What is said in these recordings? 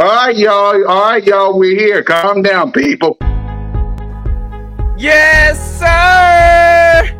All right, y'all. All right, y'all. We're here. Calm down, people. Yes, sir.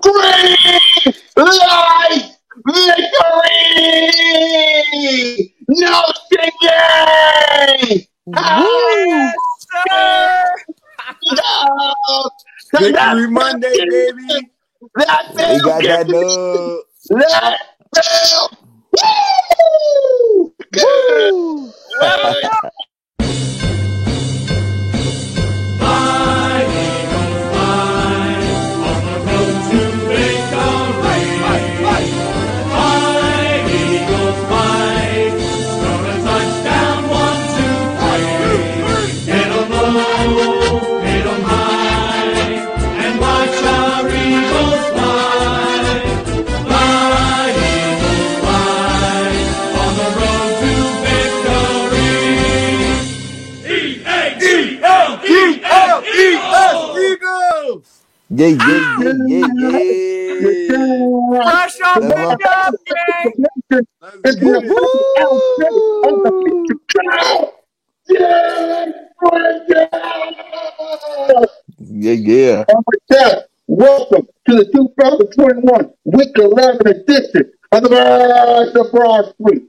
Great life victory! No singing! Yes, sir. Victory Monday, baby. That We got that Bill dub. That Bill! Woo! Woo! Let's go. Eagles. Yeah. Fresh off That's the my- dub, gang. Let's get it. Yeah. Welcome to the 2021 Week 11 edition of the Birds of Broad Street.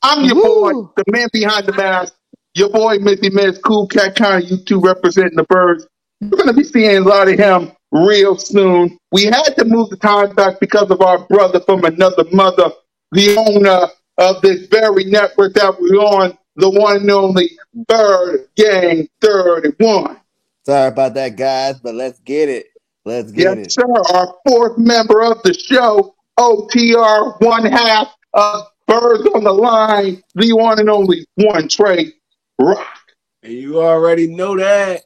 I'm your boy, the man behind the mask, your boy, Missy Miss, Cool Cat County, you two representing the Birds. You're going to be seeing a lot of him real soon. We had to move the time back because of our brother from another mother, the owner of this very network that we're on, the one and only Bird Gang 31. Sorry about that, guys, but let's get it. Yes, sir. Our fourth member of the show, OTR, one half of Birds on the Line, the one and only one Trey Rock. And you already know that.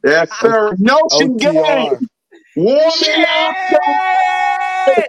Yes, sir. Notion Gang. OTR. Warm it up. Yeah.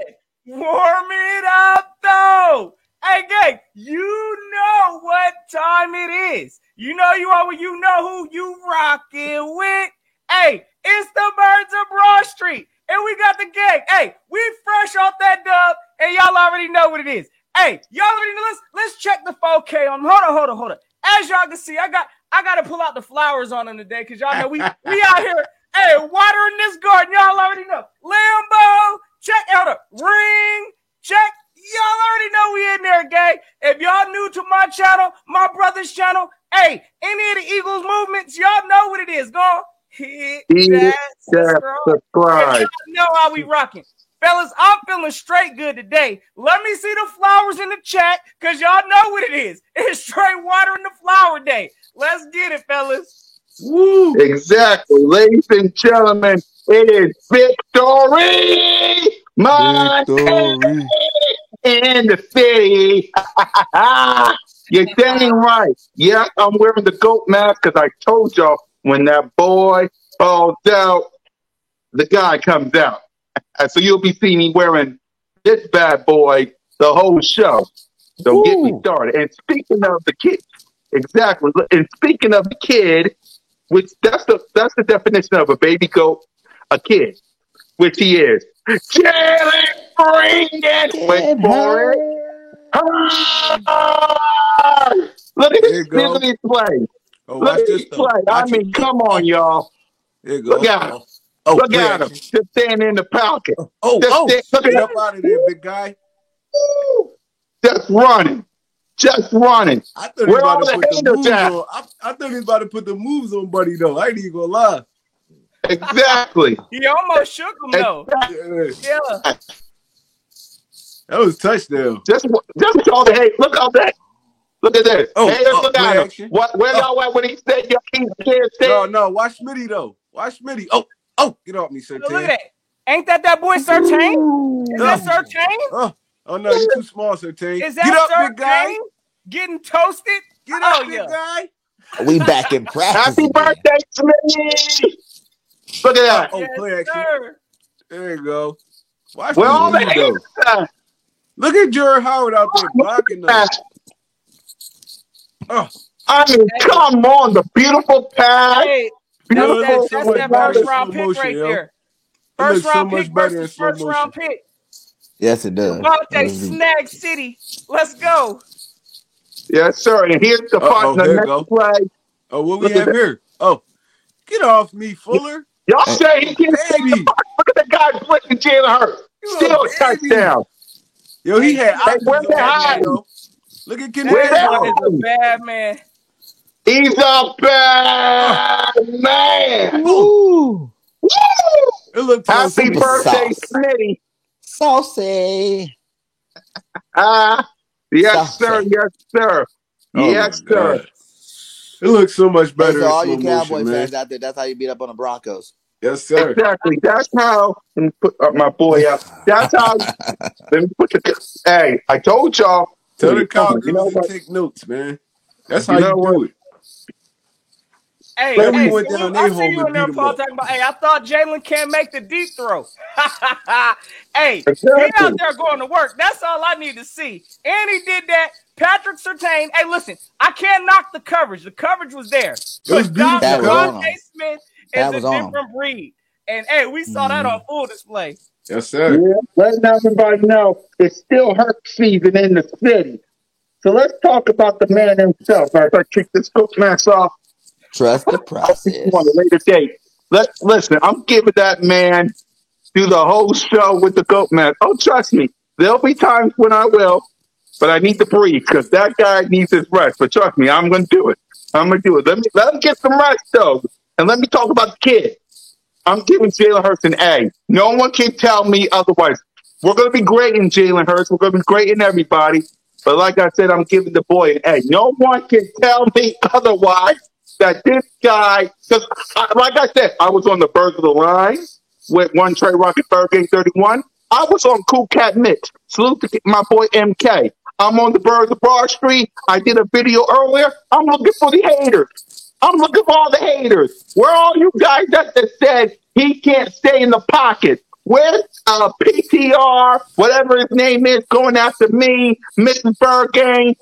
Warm it up, though. Hey, gang, you know what time it is. You know who you rocking with. Hey, it's the Birds of Broad Street, and we got the gang. Hey, we fresh off that dub, and y'all already know what it is. Hey, y'all already know. Let's check the 4K on. Hold on. As y'all can see, I got to pull out the flowers on them today because y'all know we out here. Hey, watering this garden. Y'all already know. Lambo, check out a ring. Check. Y'all already know we in there, gang. If y'all new to my channel, my brother's channel, hey, any of the Eagles movements, y'all know what it is. Go hit that subscribe. Y'all know how we rocking. Fellas, I'm feeling straight good today. Let me see the flowers in the chat because y'all know what it is. It's straight watering the flower day. Let's get it, fellas. Woo. Exactly. Ladies and gentlemen, it is victory! Victory. In the city. You're dang right. Yeah, I'm wearing the goat mask because I told y'all when that boy falls out, the guy comes out. So you'll be seeing me wearing this bad boy the whole show. So get me started. And speaking of the kid, exactly. And speaking of the kid, which that's the definition of a baby goat, a kid. which he is. Jalen, bring it. Wait for it. Look at There you this. Look go. at this play. Oh, Look watch at this this though. play. I Watch it. mean, come on, y'all. There you go. Look at him. Look play at him. action. Just standing in the pocket. Oh, Just look at get him. up out of there, big guy. Just running. Just running. I thought he Where was all about to the put the haters moves at? on. I thought he was about to put the moves on Buddy though. I ain't even gonna lie. Exactly. He almost shook him though. Yeah. Yeah. That was a touchdown. Just all the hate. Look at that. Look at this. Oh, Haters, look play at him. action. Where y'all at when he said y'all can't stay? No, watch Smitty though. Watch Smitty. Get off me, Sertain. Look at that. Ain't that boy Sertain? Is that Sertain? Oh no, you too small, Sertain. Is that Get up, big guy. Sertain? Getting toasted? Get up, Oh, big yeah. guy. We back in practice. Happy again. birthday, Smitty! Look at that. Oh, Yes, play action. sir. There you go. Watch Where all the Smitty though. haters at? Look at Jared Howard out there blocking them. I mean, come on, the beautiful pass. Hey, Beautiful. that's so that much first better round in pick slow motion, right yo. there. It First looks so round much pick better in versus slow first round motion. pick. Yes, it does. Devontae Snag City. Let's go. Yes, sir. And here's the Uh-oh, the here you next go. play. Oh, what we Look at have here? Oh, get off me, Fuller. Y'all say he can't stay in the Baby. box. Look at the guy blitzing Jalen Hurts. You Still a a baby. touchdown. Yo, he had options where's on the that high? man, though. Look at Kenny Where's That that? Gainwell. boy is a bad man. He's a bad man. Woo! Woo! It looked Happy Super birthday, sauce. Smitty. Saucy. Yes, sir. Saucy. Yes, sir. Oh, Yes, my sir. God. It looks so much Hey, better so in all slow you Cowboy motion, man. fans out there, that's how you beat up on the Broncos. Yes, sir. Exactly. That's how. Let me put my boy out. That's how. Let me put the. Hey, I told y'all. Tell the Cowgirls You know to what? take notes, man. That's You how know you what? do it. Hey, Let me hey, went so down I they see home you and in there, beat 'em Paul, up. talking about, hey, I thought Jalen can't make the deep throw. Hey, he Exactly. out there going to work. That's all I need to see. And he did that. Patrick Surtain. Hey, listen, I can't knock the coverage. The coverage was there. was But beautiful That was on Devontae him. Smith That is a was on him. different breed. And, hey, we saw that on full display. Yes, sir. Yeah, letting everybody know it's still hurt season in the city. So let's talk about the man himself. As I kick this coach mask off Trust the on process. a later date. Listen, I'm giving that man do the whole show with the goat mask. Oh, trust me, there'll be times when I will, but I need to breathe because that guy needs his rest. But trust me, I'm going to do it. I'm going to do it. Let him get some rest, though. And let me talk about the kid. I'm giving Jalen Hurts an A. No one can tell me otherwise. We're going to be great in Jalen Hurts. We're going to be great in everybody. But like I said, I'm giving the boy an A. No one can tell me otherwise that this guy, because like I said, I was on the Birds of the Line with one Trey Rocket Bird Game 31. I was on Cool Cat Mitch. Salute to my boy MK. I'm on the Birds of Broad Street. I did a video earlier. I'm looking for the haters. I'm looking for all the haters. Where are all you guys that said he can't stay in the pocket? Where's PTR, whatever his name is, going after me, Mrs. Burgang?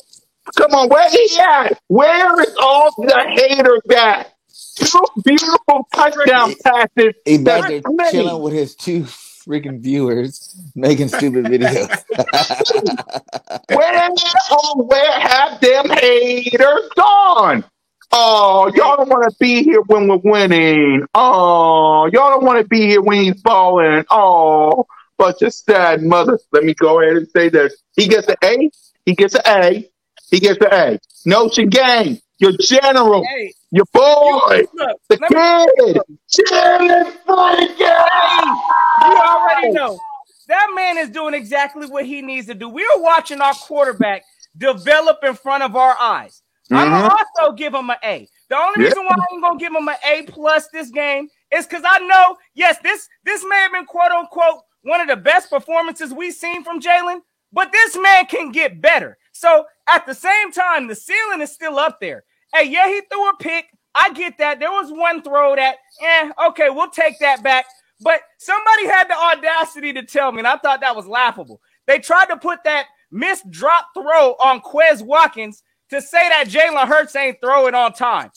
Come on, where he at? Where is all the haters at? Two beautiful touchdown passes. He back That's there many. chilling with his two freaking viewers making stupid videos. Where have them haters gone? Oh, y'all don't want to be here when we're winning. Oh, y'all don't want to be here when he's balling. Oh, bunch of sad mothers. Let me go ahead and say this. He gets an A. He gets an A. He gets an A. Notion Gang, your general, Hey, your boy, look, the let me- kid, Jalen Freaking. You already know. That man is doing exactly what he needs to do. We are watching our quarterback develop in front of our eyes. I'm going to also give him an A. The only reason why I'm going to give him an A plus this game is because I know, yes, this may have been, quote unquote, one of the best performances we've seen from Jalen, but this man can get better. So at the same time, the ceiling is still up there. Hey, yeah, he threw a pick. I get that. There was one throw that, okay, we'll take that back. But somebody had the audacity to tell me, and I thought that was laughable. They tried to put that missed drop throw on Quez Watkins to say that Jalen Hurts ain't throw it on time.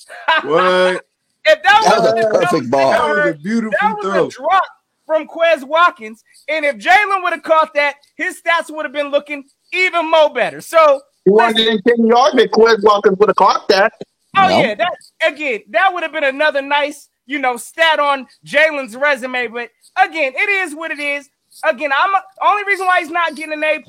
What? If that That was wasn't a perfect ball. That was a beautiful that was throw. a drop. from Quez Watkins. And if Jalen would have caught that, his stats would have been looking even more better. So he wanted in 10 yards, and Quez Watkins would have caught that. Oh, yeah, that would have been another nice, stat on Jalen's resume. But again, it is what it is. Again, only reason why he's not getting an A+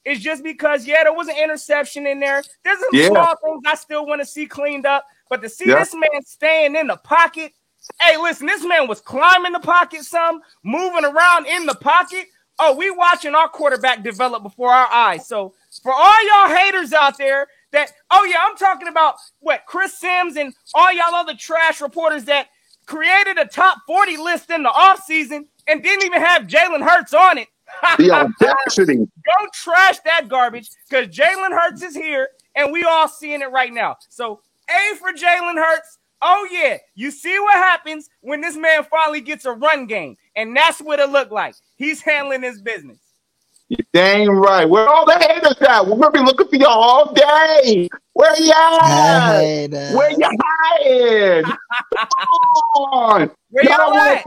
is just because, there was an interception in there. There's some small things I still want to see cleaned up. But to see this man staying in the pocket, hey, listen, this man was climbing the pocket some, moving around in the pocket. Oh, we watching our quarterback develop before our eyes. So for all y'all haters out there, I'm talking about Chris Sims and all y'all other trash reporters that created a top 40 list in the offseason and didn't even have Jalen Hurts on it. The audacity. Don't trash that garbage because Jalen Hurts is here and we all seeing it right now. So A for Jalen Hurts. Oh, yeah. You see what happens when this man finally gets a run game. And that's what it looked like. He's handling his business. You're dang right. Where all the haters at? We're going to be looking for y'all all day. Where y'all at? Where you hiding? Come on. Where y'all at?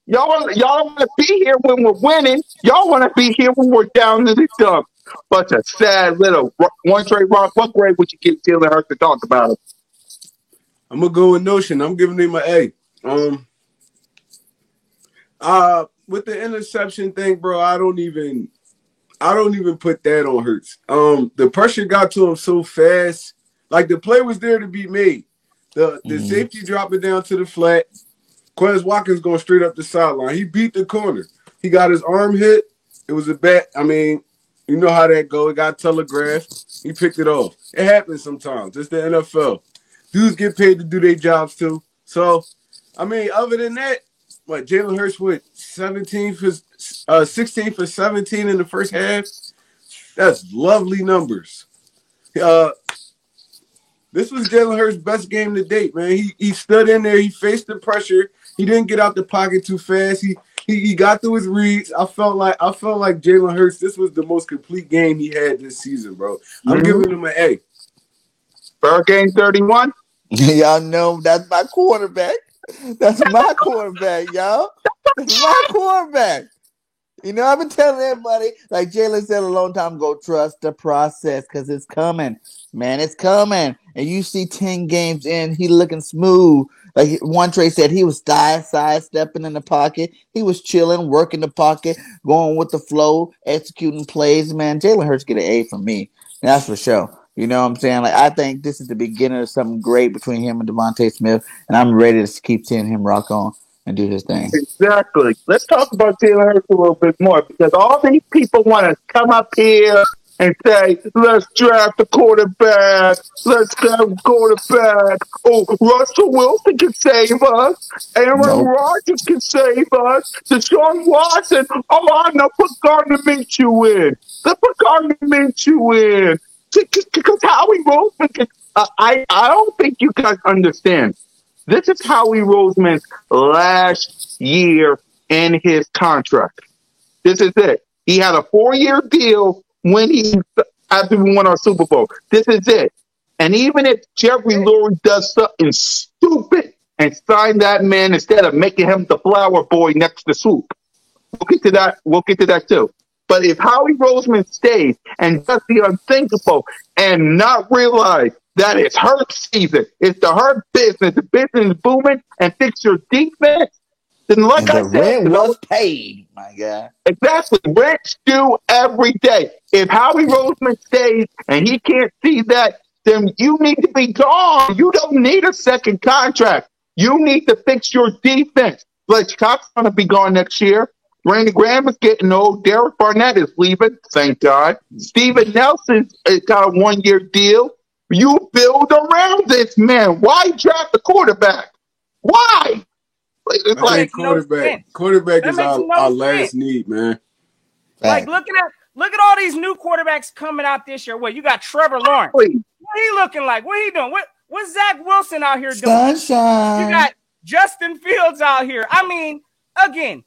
Y'all want to be here when we're winning. Y'all want to be here when we're down to the dumps. Bunch of sad little one trade rock. What grade would you give Jalen Hurts to talk about it? I'm going to go with Notion. I'm giving him an A. With the interception thing, bro, I don't even put that on Hurts. The pressure got to him so fast. Like, the play was there to be made. The safety dropping down to the flat. Quez Watkins going straight up the sideline. He beat the corner. He got his arm hit. It was a bat. I mean, you know how that go. It got telegraphed. He picked it off. It happens sometimes. It's the NFL. Dudes get paid to do their jobs too. So, I mean, other than that, Jalen Hurts with 16 for 17 in the first half. That's lovely numbers. This was Jalen Hurts' best game to date, man. He stood in there. He faced the pressure. He didn't get out the pocket too fast. He got through his reads. I felt like Jalen Hurts. This was the most complete game he had this season, bro. I'm giving him an A. Per game 31. Y'all know that's my quarterback. That's my quarterback, y'all. That's my quarterback. I've been telling everybody, like Jalen said a long time ago, trust the process because it's coming. Man, it's coming. And you see 10 games in, he looking smooth. Like one Trey said, he was sidestepping in the pocket. He was chilling, working the pocket, going with the flow, executing plays. Man, Jalen Hurts get an A from me. That's for sure. You know what I'm saying? Like, I think this is the beginning of something great between him and Devontae Smith, and I'm ready to keep seeing him rock on and do his thing. Exactly. Let's talk about Jalen Hurts a little bit more because all these people want to come up here and say, let's draft the quarterback. Let's have a quarterback. Oh, Russell Wilson can save us. Aaron Rodgers can save us. Deshaun Watson. Oh, I know. Put Gardner Minshew in. Let's put Gardner Minshew in. Because Howie Roseman, I don't think you guys understand. This is Howie Roseman's last year in his contract. This is it. He had a 4-year deal after we won our Super Bowl. This is it. And even if Jerry Lurie does something stupid and sign that man instead of making him the flower boy next to Swoop, we'll get to that. We'll get to that too. But if Howie Roseman stays and does the unthinkable and not realize that it's Hurts season, it's the Hurt business, the business is booming, and fix your defense, then like I said, rent was paid, my guy. Exactly. Rent's due every day. If Howie Roseman stays and he can't see that, then you need to be gone. You don't need a second contract. You need to fix your defense. Fletch Cox's going to be gone next year. Randy Graham is getting old. Derek Barnett is leaving. Thank God. Steven Nelson's got a 1-year deal. You build around this man. Why draft the quarterback? Why? It's like quarterback is our last need, man. Like look at all these new quarterbacks coming out this year. What you got? Trevor Lawrence. What he looking like? What he doing? What's Zach Wilson out here doing? Sunshine. You got Justin Fields out here. I mean, again,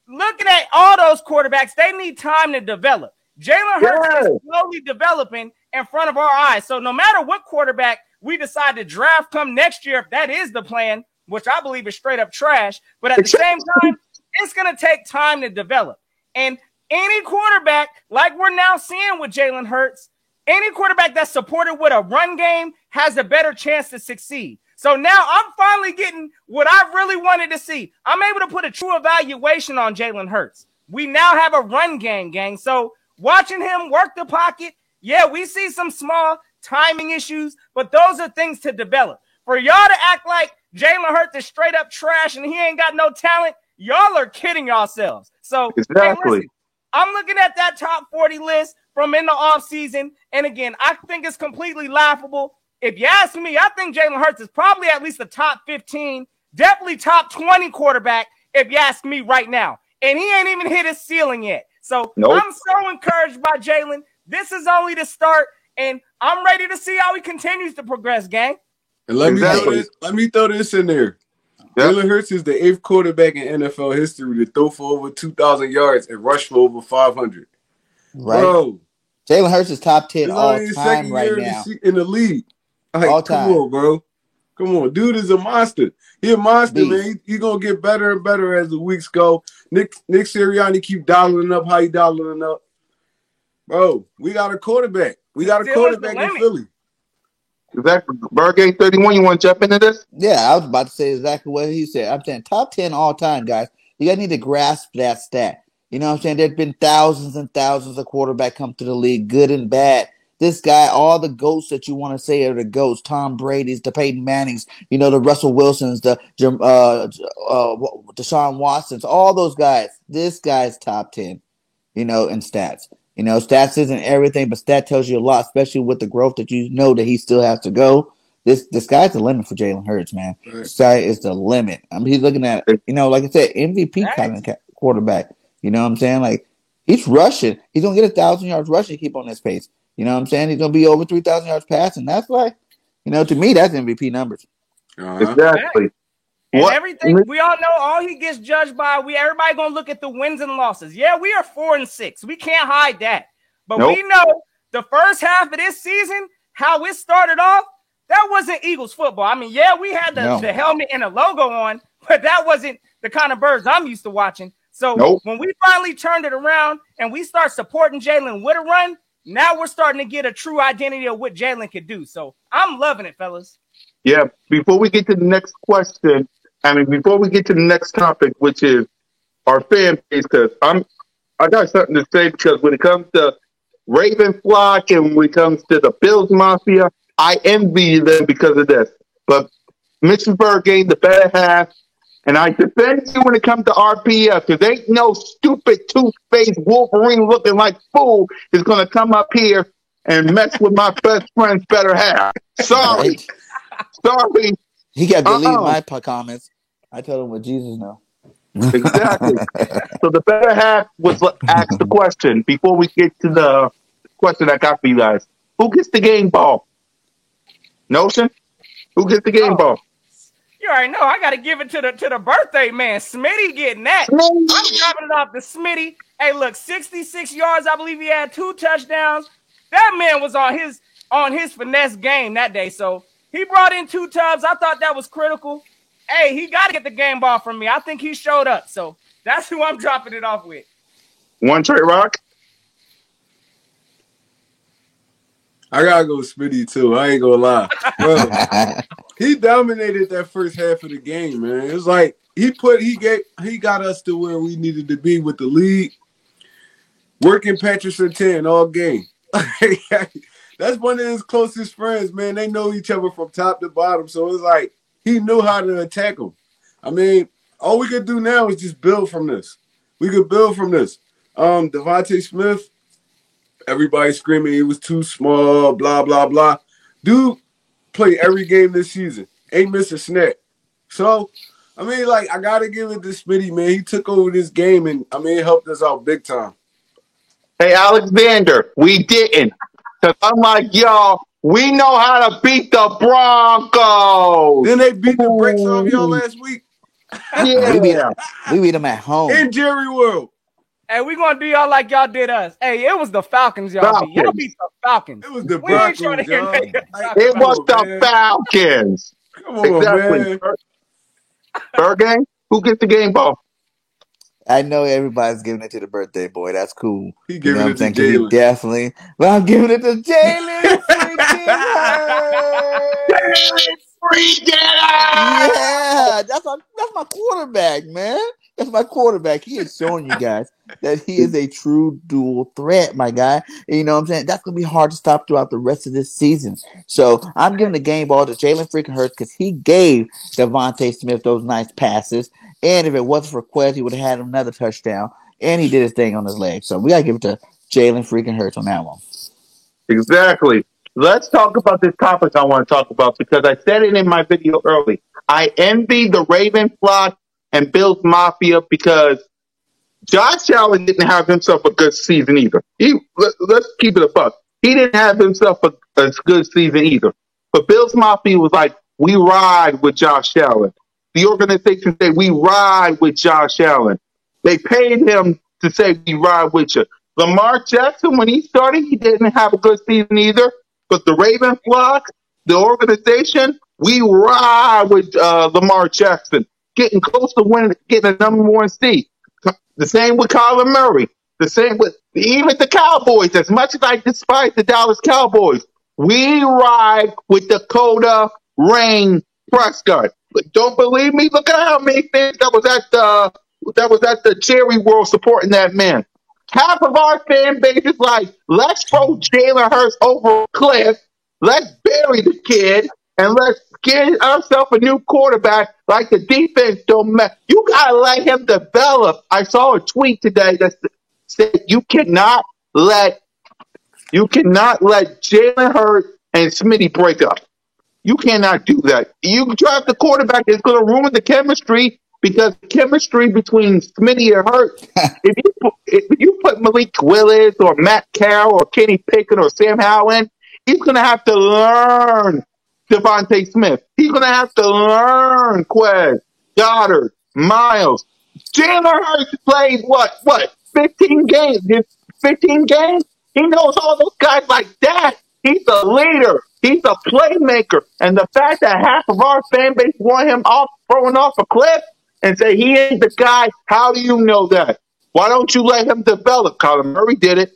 looking at all those quarterbacks, they need time to develop. Jalen Hurts is slowly developing in front of our eyes. So no matter what quarterback we decide to draft come next year, if that is the plan, which I believe is straight up trash, but at the same time, it's going to take time to develop. And any quarterback, like we're now seeing with Jalen Hurts, any quarterback that's supported with a run game has a better chance to succeed. So now I'm finally getting what I really wanted to see. I'm able to put a true evaluation on Jalen Hurts. We now have a run game, gang. So watching him work the pocket, yeah, we see some small timing issues, but those are things to develop. For y'all to act like Jalen Hurts is straight up trash and he ain't got no talent, y'all are kidding yourselves. So Exactly. hey, listen, I'm looking at that top 40 list from in the offseason, and again, I think it's completely laughable. If you ask me, I think Jalen Hurts is probably at least a top 15, definitely top 20 quarterback, if you ask me right now. And he ain't even hit his ceiling yet. So Nope. I'm so encouraged by Jalen. This is only the start, and I'm ready to see how he continues to progress, gang. And let Exactly. me throw this in there. Yep. Jalen Hurts is the 8th quarterback in NFL history to throw for over 2,000 yards and rush for over 500. Right. Bro, Jalen Hurts is top 10 it's all only his time second right year now. in the league. Like, All come time. on, bro. Come on. Dude is a monster. He a monster, Beast. man. He's going to get better and better as the weeks go. Nick Sirianni keep dialing up how he dialing up. Bro, we got a quarterback. We got a Still is the quarterback in limit. Philly. Exactly. Burgate 31, you want to jump into this? Yeah, I was about to say exactly what he said. I'm saying top 10 all time, guys. You guys need to grasp that stat. You know what I'm saying? There's been thousands and thousands of quarterbacks come to the league, good and bad. This guy, all the GOATs that you want to say are the GOATs. Tom Brady's, the Peyton Mannings, you know, the Russell Wilsons, the Deshaun Watsons, all those guys. This guy's top 10, you know, in stats. You know, stats isn't everything, but stat tells you a lot, especially with the growth that you know that he still has to go. This guy's the limit for Jalen Hurts, man. Right. This guy is the limit. I mean, he's looking at, you know, like I said, MVP kind of quarterback. You know what I'm saying? Like, he's rushing. He's going to get 1,000 yards rushing, keep on this pace. You know what I'm saying? He's going to be over 3,000 yards passing. That's like, you know, to me, that's MVP numbers. Uh-huh. Exactly. And What? everything, we all know all he gets judged by, everybody going to look at the wins and losses. Yeah, we are 4-6. We can't hide that. But Nope. we know the first half of this season, how it started off, that wasn't Eagles football. I mean, yeah, we had the helmet and the logo on, but that wasn't the kind of birds I'm used to watching. So Nope. when we finally turned it around and we start supporting Jalen with a run, now we're starting to get a true identity of what Jalen could do. So I'm loving it, fellas. Yeah, before we get to the next question, before we get to the next topic, which is our fan base, because I got something to say, because when it comes to Raven Flock and when it comes to the Bills Mafia, I envy them because of this. But Mr. Burgate, the better half, and I defend you when it comes to RPF, because ain't no stupid two-faced Wolverine looking like fool is going to come up here and mess with my best friend's better half. Sorry. Right? Sorry. He got deleted my comments. I told him what Jesus know. Exactly. So the better half was asked the question before we get to the question I got for you guys. Who gets the game ball? Notion? Who gets the game ball? You already know I got to give it to the birthday man. Smitty getting that. I'm dropping it off to Smitty. Hey, look, 66 yards. I believe he had 2 touchdowns. That man was on his finesse game that day. So he brought in 2 tubs. I thought that was critical. Hey, he got to get the game ball from me. I think he showed up. So that's who I'm dropping it off with. One Trey Rock? I gotta go Smitty too. I ain't gonna lie. Bro, he dominated that first half of the game, man. It was like he got us to where we needed to be with the lead. Working Patrick Surtain all game. That's one of his closest friends, man. They know each other from top to bottom. So it's like he knew how to attack him. I mean, all we could do now is just build from this. We could build from this. Devontae Smith, everybody screaming he was too small, blah, blah, blah. Dude played every game this season. Ain't missed a snap. So, I mean, like, I got to give it to Smitty, man. He took over this game, and, I mean, it helped us out big time. Hey, Alexander, we didn't. Because unlike y'all, we know how to beat the Broncos. Then they beat the brakes off y'all last week. Yeah. We beat them at home. In Jerry World. Hey, we going to do y'all like y'all did us. Hey, it was the Falcons y'all beat. Y'all beat the Falcons. It was the We ain't trying to Broncos, hear y'all. nothing. It was the man. Falcons. Come on, man. Third game? Who gets the game ball? I know everybody's giving it to the birthday boy. That's cool. He You know giving what I'm it to saying? 'Cause he Jalen. definitely. Well, I'm giving it to Jalen freaking Hurts. Yeah, that's my quarterback, man. That's my quarterback. He is showing you guys that he is a true dual threat, my guy. And you know what I'm saying? That's gonna be hard to stop throughout the rest of this season. So I'm giving the game ball to Jalen freaking Hurts because he gave Devontae Smith those nice passes. And if it wasn't for Quez, he would have had another touchdown. And he did his thing on his leg. So we gotta give it to Jalen freaking Hurts on that one. Exactly. Let's talk about this topic I want to talk about because I said it in my video early. I envy the Raven flock and Bills Mafia because Josh Allen didn't have himself a good season either. Let's keep it a buck. He didn't have himself a good season either. But Bills Mafia was like, we ride with Josh Allen. The organization said, we ride with Josh Allen. They paid him to say, we ride with you. Lamar Jackson, when he started, he didn't have a good season either. But the Raven flock, the organization, we ride with Lamar Jackson, getting close to winning, getting a number one seed. The same with Kyler Murray. The same with even the Cowboys. As much as I despise the Dallas Cowboys, we ride with Dakota Rain Prescott. But don't believe me? Look at how many fans that was at the Cherry World supporting that man. Half of our fan base is like, let's throw Jalen Hurts over a cliff. Let's bury the kid. And let's get ourselves a new quarterback like the defense don't matter. You got to let him develop. I saw a tweet today that said you cannot let Jalen Hurts and Smitty break up. You cannot do that. You draft the quarterback that's going to ruin the chemistry because the chemistry between Smitty and Hurts, if you put Malik Willis or Matt Carroll or Kenny Pickett or Sam Howell in, he's going to have to learn Devontae Smith. He's going to have to learn Quez, Goddard, Miles. Jalen Hurts played what, 15 games? 15 games? He knows all those guys like that. He's a leader. He's a playmaker. And the fact that half of our fan base want him throwing off a cliff and say he ain't the guy, how do you know that? Why don't you let him develop? Kyler Murray did it.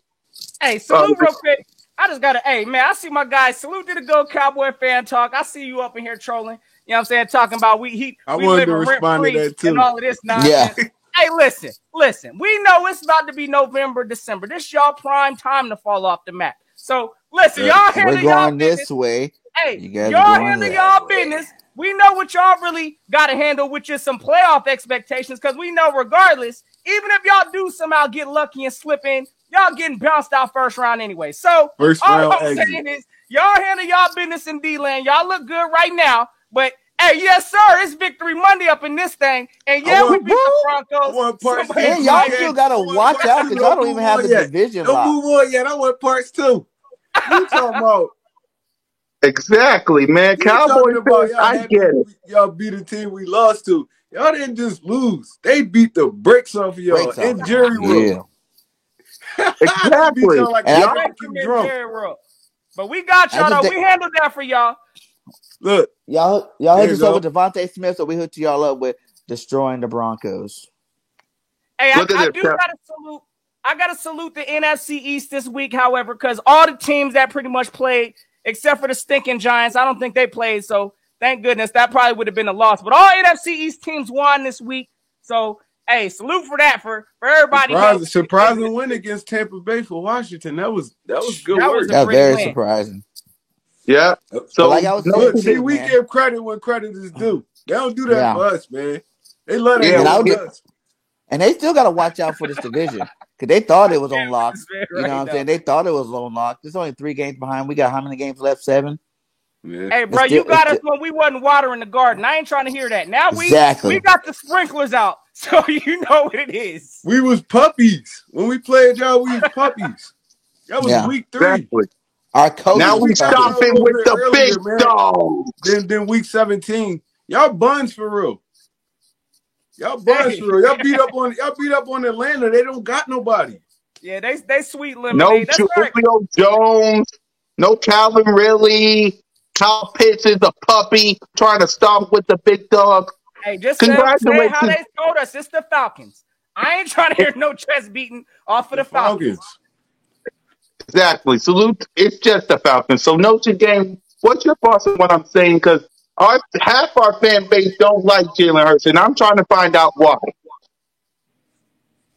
Hey, salute real quick. I just gotta, hey man, I see my guy. Salute to the Go Cowboy fan talk. I see you up in here trolling. You know what I'm saying? Talking about we live rent free and all of this nonsense. Yeah. Hey, listen. We know it's about to be November, December. This y'all prime time to fall off the map. So listen, y'all handle y'all business. This way. Hey, y'all handle y'all business. We know what y'all really got to handle, which is some playoff expectations, because we know regardless, even if y'all do somehow get lucky and slip in, y'all getting bounced out first round anyway. So all I'm saying is y'all handle y'all business in D-Land. Y'all look good right now. But, hey, yes, sir, it's Victory Monday up in this thing. And, we beat the Broncos. Hey, y'all still got to watch out because y'all don't even have the division locked. Don't move on yet. I want parts 2. What you talking about? Exactly, man. Cowboys, I get it. Y'all beat a team we lost to. Y'all didn't just lose. They beat the bricks off of y'all in Jerry World. Yeah. Exactly. But we got y'all, though. We handled that for y'all. Look. Y'all hit us up with Devontae Smith, so we hooked y'all up with destroying the Broncos. Hey, I do got to salute. I got to salute the NFC East this week, however, because all the teams that pretty much played, except for the stinking Giants, I don't think they played. So thank goodness that probably would have been a loss. But all NFC East teams won this week. So, hey, salute for that for everybody. Surprising win against Tampa Bay for Washington. That was good work. That was very surprising. Yeah. So like I was saying, we give credit when credit is due. They don't do that for us, man. They let us. And they still got to watch out for this division because they thought it was on lock. You know what I'm saying? They thought it was on lock. There's only 3 games behind. We got how many games left? 7? Yeah. Hey, bro, you got us when we wasn't watering the garden. I ain't trying to hear that. Now we got the sprinklers out, so you know what it is. We was puppies. When we played y'all, we was puppies. That was week 3. Exactly. Our coach now we stopping with the big dogs. Then week 17. Y'all buns for real. Y'all buns for real. Y'all beat up on Atlanta. They don't got nobody. Yeah, they sweet lemonade. No Julio Jones. No Calvin Ridley. Kyle Pitts is a puppy trying to stop with the big dog. Hey, just say how they told us. It's the Falcons. I ain't trying to hear no chest beating off of the Falcons. Exactly. Salute. It's just the Falcons. So Notre Dame, what's your thoughts on what I'm saying? Because half our fan base don't like Jalen Hurts, and I'm trying to find out why.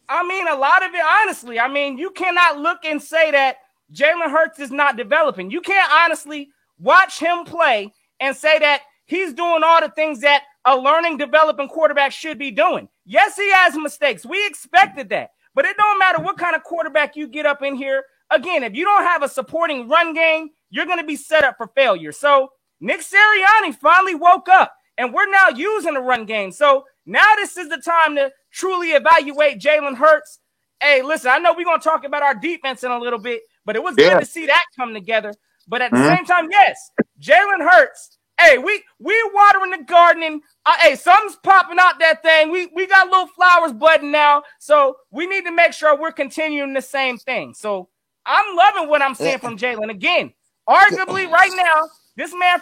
I mean, a lot of it, honestly. I mean, you cannot look and say that Jalen Hurts is not developing. You can't honestly watch him play and say that he's doing all the things that a learning, developing quarterback should be doing. Yes, he has mistakes. We expected that. But it don't matter what kind of quarterback you get up in here. Again, if you don't have a supporting run game, you're going to be set up for failure. So Nick Sirianni finally woke up, and we're now using the run game. So now this is the time to truly evaluate Jalen Hurts. Hey, listen, I know we're going to talk about our defense in a little bit, but it was good to see that come together. But at the same time, yes, Jalen Hurts, hey, we watering the garden, and hey, something's popping out that thing. We got little flowers budding now, so we need to make sure we're continuing the same thing. So I'm loving what I'm seeing from Jalen. Again, arguably right now, this man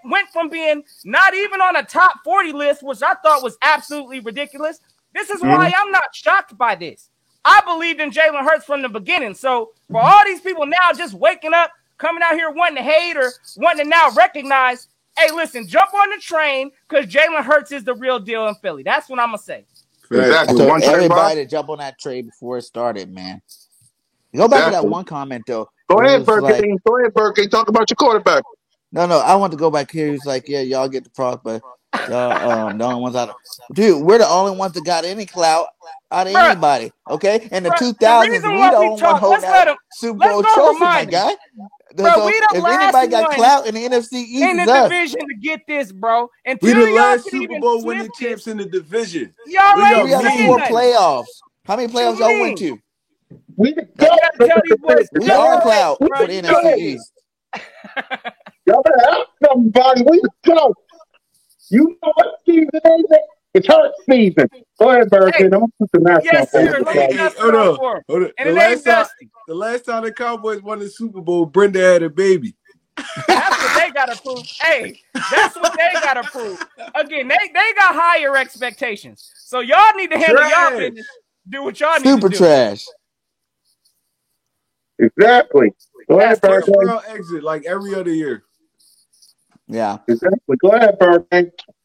went from being not even on a top 40 list, which I thought was absolutely ridiculous. This is why I'm not shocked by this. I believed in Jalen Hurts from the beginning. So for all these people now just waking up, coming out here wanting to hate or wanting to now recognize, hey, listen, jump on the train because Jalen Hurts is the real deal in Philly. That's what I'm going to say. Exactly. I told everybody to jump on that trade before it started, man. Go back to that one comment, though. Go ahead, Burke. Go ahead, Burke. Talk about your quarterback. No, I want to go back here. He's like, yeah, y'all get the product, but y'all the only ones out. Dude, we're the only ones that got any clout out of anybody, okay? In the 2000s, we the only one holding out Super Bowl trophy, my guy. Bro, so if anybody got clout in the NFC East, in the division to get this, bro. We the last Super Bowl winning champs in the division. Y'all we got 4 playoffs. How many playoffs y'all went to? We the we on clout for the NFC East. Y'all better help somebody. We the clout. You know what season is it? It's Hurt season. Go ahead, Burke. Don't put the mask yes, sir. Hold on. The last time the Cowboys won the Super Bowl, Brenda had a baby. That's what they got to prove. Hey, that's what they got to prove. Again, they got higher expectations. So y'all need to handle y'all business. Do what y'all need to do. Super trash. Exactly. Go ahead, Burke. Exit like every other year. Yeah. Exactly. Go ahead, Burke.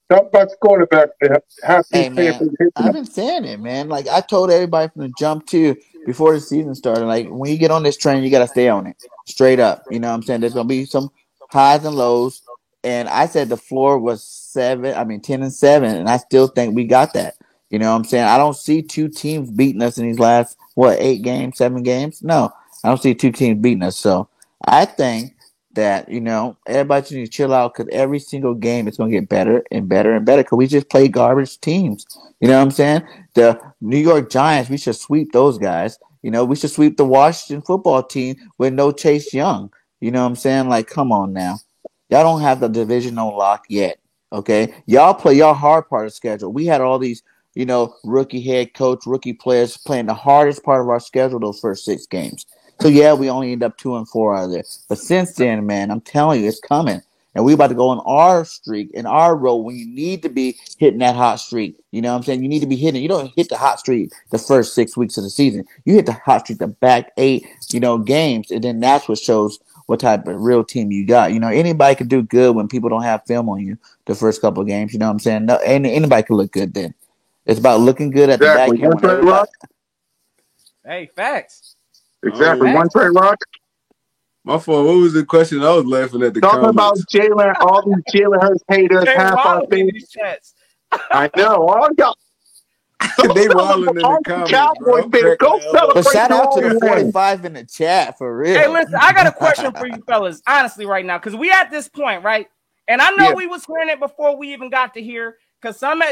Talk about the quarterback. Hey, man, I've been saying it, man. Like, I told everybody from the jump, too, before the season started, like, when you get on this train, you got to stay on it. Straight up. You know what I'm saying? There's going to be some highs and lows. And I said the floor was 10 and 7, and I still think we got that. You know what I'm saying? I don't see 2 teams beating us in these last, 8 games, 7 games? No, I don't see 2 teams beating us. So I think that, everybody needs to chill out because every single game is going to get better and better and better because we just play garbage teams. You know what I'm saying? The New York Giants, we should sweep those guys. We should sweep the Washington football team with no Chase Young. You know what I'm saying? Like, come on now. Y'all don't have the division on lock yet, okay? Y'all play your hard part of the schedule. We had all these, rookie head coach, rookie players playing the hardest part of our schedule those first 6 games. So, yeah, we only end up 2-4 out of there. But since then, man, I'm telling you, it's coming. And we about to go on our streak, in our row, when you need to be hitting that hot streak. You know what I'm saying? You need to be hitting. You don't hit the hot streak the first 6 weeks of the season. You hit the hot streak the back 8, games, and then that's what shows what type of real team you got. Anybody can do good when people don't have film on you the first couple of games. You know what I'm saying? No, anybody can look good then. It's about looking good at the back end. Hey, facts. Exactly. One trade rock. My fault. What was the question? I was laughing at the talking comments. about Jalen. All these Jalen Hurts haters, half our things. I know. All y'all. They rolling in the comments, bro. Go celebrate. But shout out to the 45 in the chat for real. Hey, listen, I got a question for you fellas, honestly, right now, because we at this point, right? And I know we was hearing it before we even got to here, because some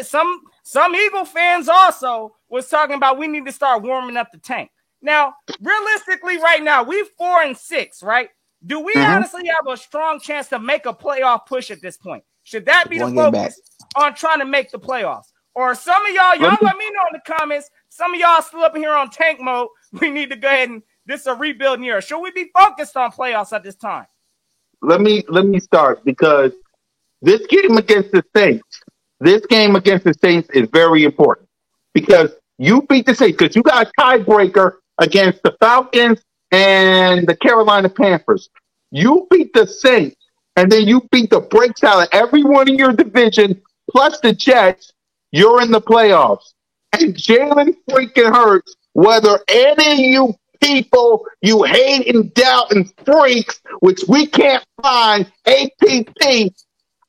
Eagle fans also was talking about we need to start warming up the tank. Now, realistically, right now, we 4-6, right? Do we honestly have a strong chance to make a playoff push at this point? Should that be the focus on trying to make the playoffs? Or some of y'all let me know in the comments. Some of y'all still up in here on tank mode. We need to go ahead and this is a rebuilding year. Should we be focused on playoffs at this time? Let me start because this game against the Saints is very important because You beat the Saints because you got a tiebreaker against the Falcons and the Carolina Panthers. You beat the Saints, and then you beat the brakes out of everyone in your division, plus the Jets. You're in the playoffs. And Jalen freaking Hurts, whether any of you people you hate and doubt and freaks, which we can't find, APP,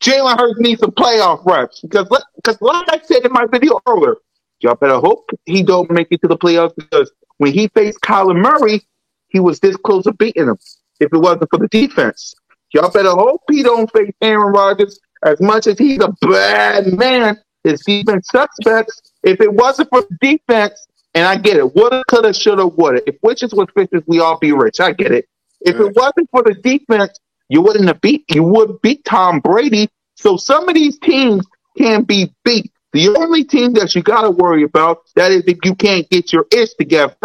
Jalen Hurts needs some playoff reps. Because like I said in my video earlier, y'all better hope he don't make it to the playoffs because when he faced Kyler Murray, he was this close to beating him if it wasn't for the defense. Y'all better hope he don't face Aaron Rodgers as much as he's a bad man. His defense suspects. If it wasn't for the defense, and I get it, woulda, coulda, shoulda, woulda. If wishes was fishes, we all be rich. I get it. If it wasn't for the defense, you would beat Tom Brady. So some of these teams can be beat. The only team that you got to worry about, that is if you can't get your ish together,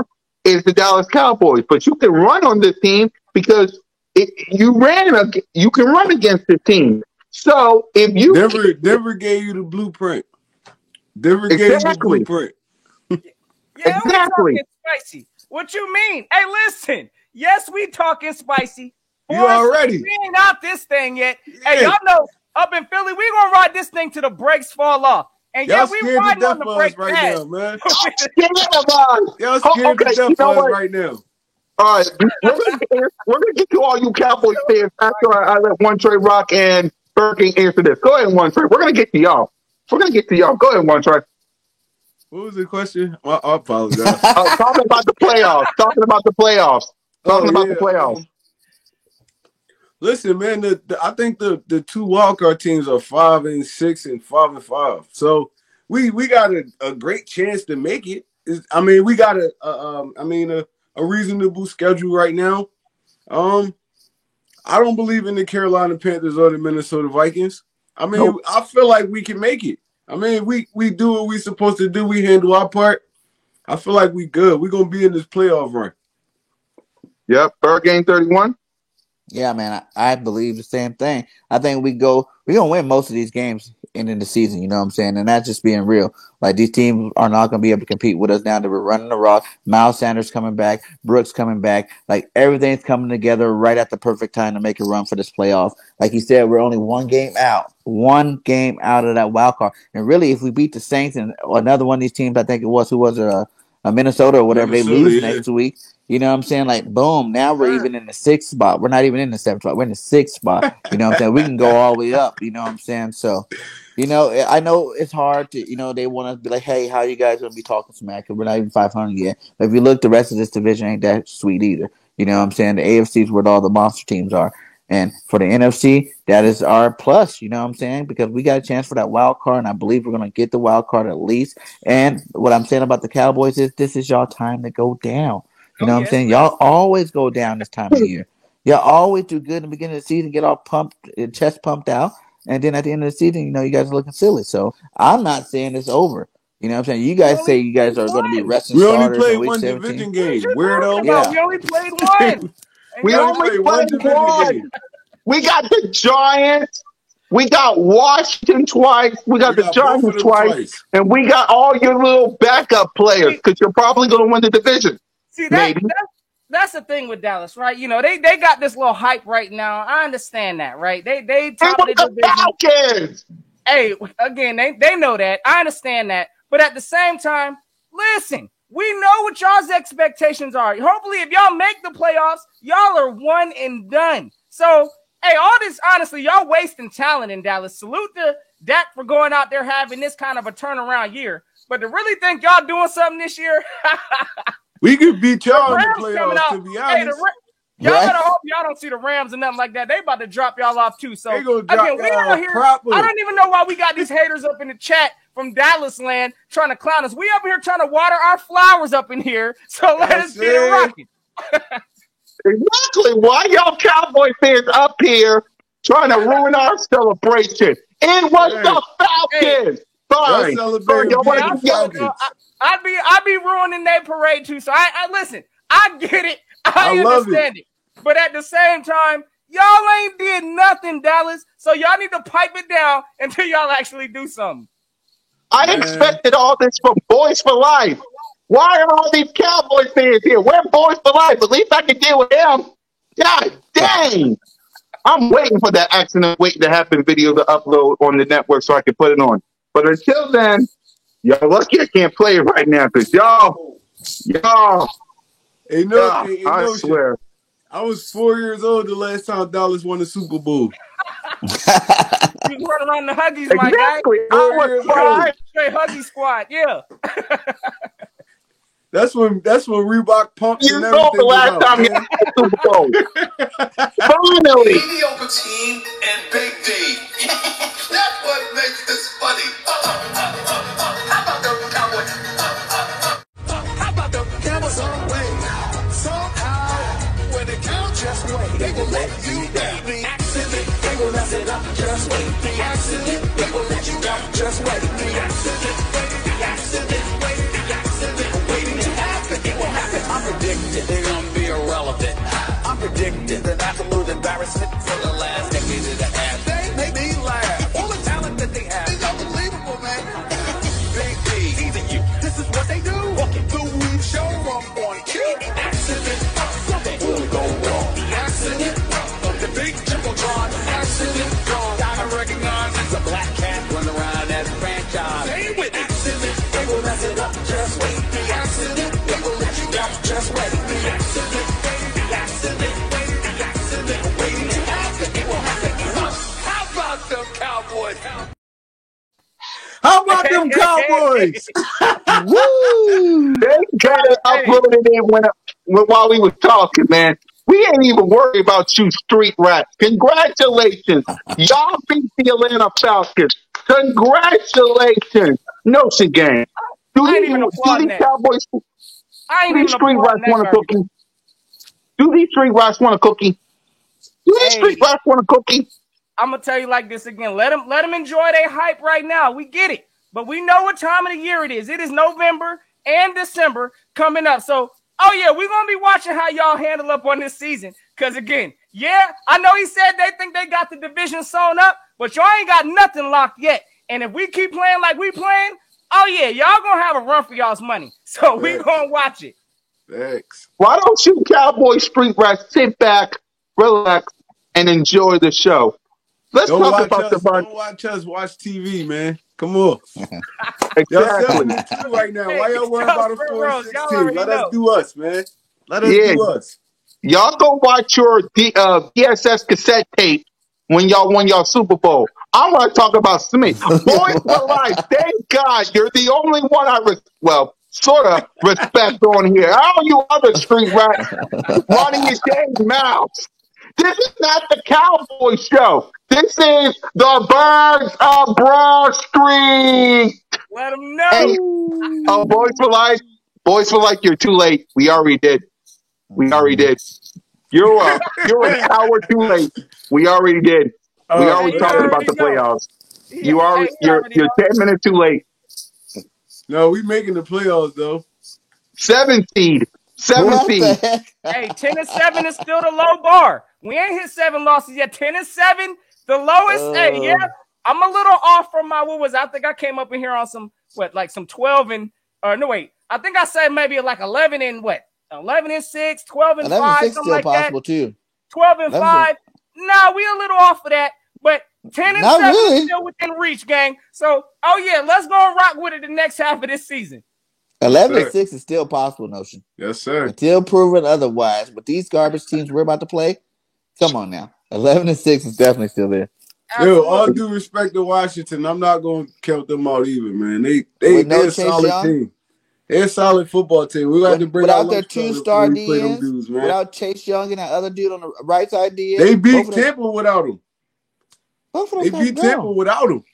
is the Dallas Cowboys. But you can run on this team because you can run against the team. So if you Denver gave you the blueprint. Denver gave you the blueprint. Yeah, we talking spicy. What you mean? Hey, listen. Yes, we talking spicy. Boys, you already. We ain't out this thing yet. Yeah. Hey, y'all know up in Philly, we gonna ride this thing till the brakes fall off. And y'all we riding on the brake right pad. now, man. Y'all scared to death of us right now. All right, we're gonna get to all you Cowboys fans after I let One Trey Rock and Burger King answer this. Go ahead, One Trey. We're gonna get to y'all. Go ahead, One Trey. What was the question? I apologize. Talking about the playoffs. Listen, man. I think the two wildcard teams are 5-6 and 5-5. So we got a great chance to make it. We got a reasonable schedule right now. I don't believe in the Carolina Panthers or the Minnesota Vikings. Nope. I feel like we can make it. We do what we're supposed to do. We handle our part. I feel like we good. We're going to be in this playoff run. Yep. Bird Game 31. Yeah, man. I believe the same thing. I think we're going to win most of these games in the season. You know what I'm saying? And that's just being real. Like, these teams are not going to be able to compete with us now that we're running the rock. Miles Sanders coming back. Brooks coming back. Like, everything's coming together right at the perfect time to make a run for this playoff. Like you said, we're only one game out of that wild card. And really, if we beat the Saints and another one of these teams, I think it was, a Minnesota or whatever, they lose next week. You know what I'm saying? Like, boom, now we're even in the 6th spot. We're not even in the 7th spot. We're in the 6th spot. You know what I'm saying? We can go all the way up. You know what I'm saying? So, I know it's hard to, they want to be like, hey, how you guys going to be talking smack? Because we're not even 500 yet. But if you look, the rest of this division ain't that sweet either. You know what I'm saying? The AFC is where all the monster teams are. And for the NFC, that is our plus, you know what I'm saying? Because we got a chance for that wild card, and I believe we're going to get the wild card at least. And what I'm saying about the Cowboys is this is y'all time to go down. You know what I'm saying? Y'all always go down this time of year. Y'all always do good in the beginning of the season, get all pumped, chest pumped out. And then at the end of the season, you guys are looking silly. So I'm not saying it's over. You know what I'm saying? You guys say you guys are going to be resting starters. We only played one division game. Weirdo. Yeah. We only played one. We only played one. We got the Giants. We got Washington twice. We got the Giants twice. And we got all your little backup players because you're probably going to win the division. See, that's the thing with Dallas, right? They got this little hype right now. I understand that, right? They top of the division. Falcons. Hey, again, they know that. I understand that. But at the same time, listen, we know what y'all's expectations are. Hopefully, if y'all make the playoffs, y'all are one and done. So, hey, all this, honestly, y'all wasting talent in Dallas. Salute to Dak for going out there having this kind of a turnaround year. But to really think y'all doing something this year, we could beat y'all in the playoffs, to be honest. Y'all better hope y'all don't see the Rams and nothing like that. They about to drop y'all off too. So again, we out here. I don't even know why we got these haters up in the chat from Dallas land trying to clown us. We up here trying to water our flowers up in here. So let us get it rocking. Exactly. Why y'all Cowboy fans up here trying to ruin our celebration? And what's the Falcons? Fine. I'd be ruining their parade too. So I listen. I get it. I understand it. But at the same time, y'all ain't did nothing, Dallas. So y'all need to pipe it down until y'all actually do something. I expected all this from Boys for Life. Why are all these Cowboys fans here? We're boys for life. At least I can deal with them. God dang. I'm waiting for that accident waiting to happen video to upload on the network so I can put it on. But until then, y'all lucky I can't play it right now because y'all, Hey, I swear. I was 4 years old the last time Dallas won the Super Bowl. You running around the Huggies, my guy. Exactly. I was 5. Straight Huggy squad, yeah. That's when Reebok pumped You and know everything the last was out, time you man. had the Super Bowl. Finally. Mediocre team and Big D. That's what makes this funny. How about the Cowboys? How about the Cowboys on way? Somehow, when they count, just wait. They will let you down. The accident, they will mess it up. Just wait. The accident, they will let you down. Just wait. The accident, the accident, the accident, waiting to happen. It will happen. I predicted they're gonna be irrelevant. I predicted an absolute embarrassment for the last decade and a half. They make me laugh. All the talent that they have is unbelievable, man. Big D, even you. This is what they do. Walking through, we show up on cue. Accident, something will go wrong. The accident of the big Jumbotron. Accident, gone. I recognize it's a black cat run around as a franchise. Say with accident, they will mess it up. Just wait. The accident, they will let you down. Just wait. The accident, the accident, the accident, waiting to happen. It will happen. How about them Cowboys? How about them Cowboys? Woo! They got it uploaded in while we was talking, man. We ain't even worried about you street rats. Congratulations. Y'all beat the Atlanta Falcons. Congratulations. Notion game. Do I ain't these even applauding that. Cowboys, I ain't do these even street rats applauding that want a garbage. cookie? Do these street rats want a cookie? Do these Hey. street rats want a cookie? I'm gonna tell you like this again. Let them enjoy their hype right now. We get it, but we know what time of the year it is. It is November and December coming up. So, oh yeah, we're gonna be watching how y'all handle up on this season. Cause again, yeah, I know he said they think they got the division sewn up, but y'all ain't got nothing locked yet. And if we keep playing like we playing, oh yeah, y'all gonna have a run for y'all's money. So we gonna watch it. Thanks. Why don't you Cowboy street rats sit back, relax, and enjoy the show? Let's Don't talk watch about the us. Don't watch us. Watch TV, man. Come on. Y'all Exactly. 7-2 right now. Why y'all worry Hey, about a Spurs, 4-6 y'all team? already Let know. us do us, man. Let us Yeah. do us. Y'all go watch your DSS cassette tape when y'all won y'all Super Bowl. I want to talk about Smith. Boys for life. Thank God you're the only one I sort of respect on here. All you other street rats running your dang mouths. This is not the Cowboy show. This is the Birds of Broad Street. Let them know. Hey, Boys for life. Boys for life. You're too late. We already did. You're an hour too late. We already did. We already Hey, talking you about the already know. playoffs. You're 10 minutes too late. No, we making the playoffs though. 7 seed. What the heck? Hey, 10-7 is still the low bar. We ain't hit 7 losses yet. 10-7, the lowest. Hey, yeah, I'm a little off from my I think I came up in here on some 12 and no wait. I think I said maybe like 11 and 11-6, 12 and 5, 11-6 something still like possible that. too. 12 and 5. No, we a little off of that, but 10 and Not 7 really. is still within reach, gang. So, oh yeah, let's go and rock with it the next half of this season. 11-6 is still possible, Notion. Yes, sir. Until proven otherwise. But these garbage teams we're about to play, come on now. 11-6 is definitely still there. Yo, all due respect to Washington, I'm not going to count them out either, man. They're a solid team. They're a solid football team. We got to bring out their 2-star DNs, dudes, man. without Chase Young and that other dude on the right side DN. They beat Tampa without him. They beat Tampa without him.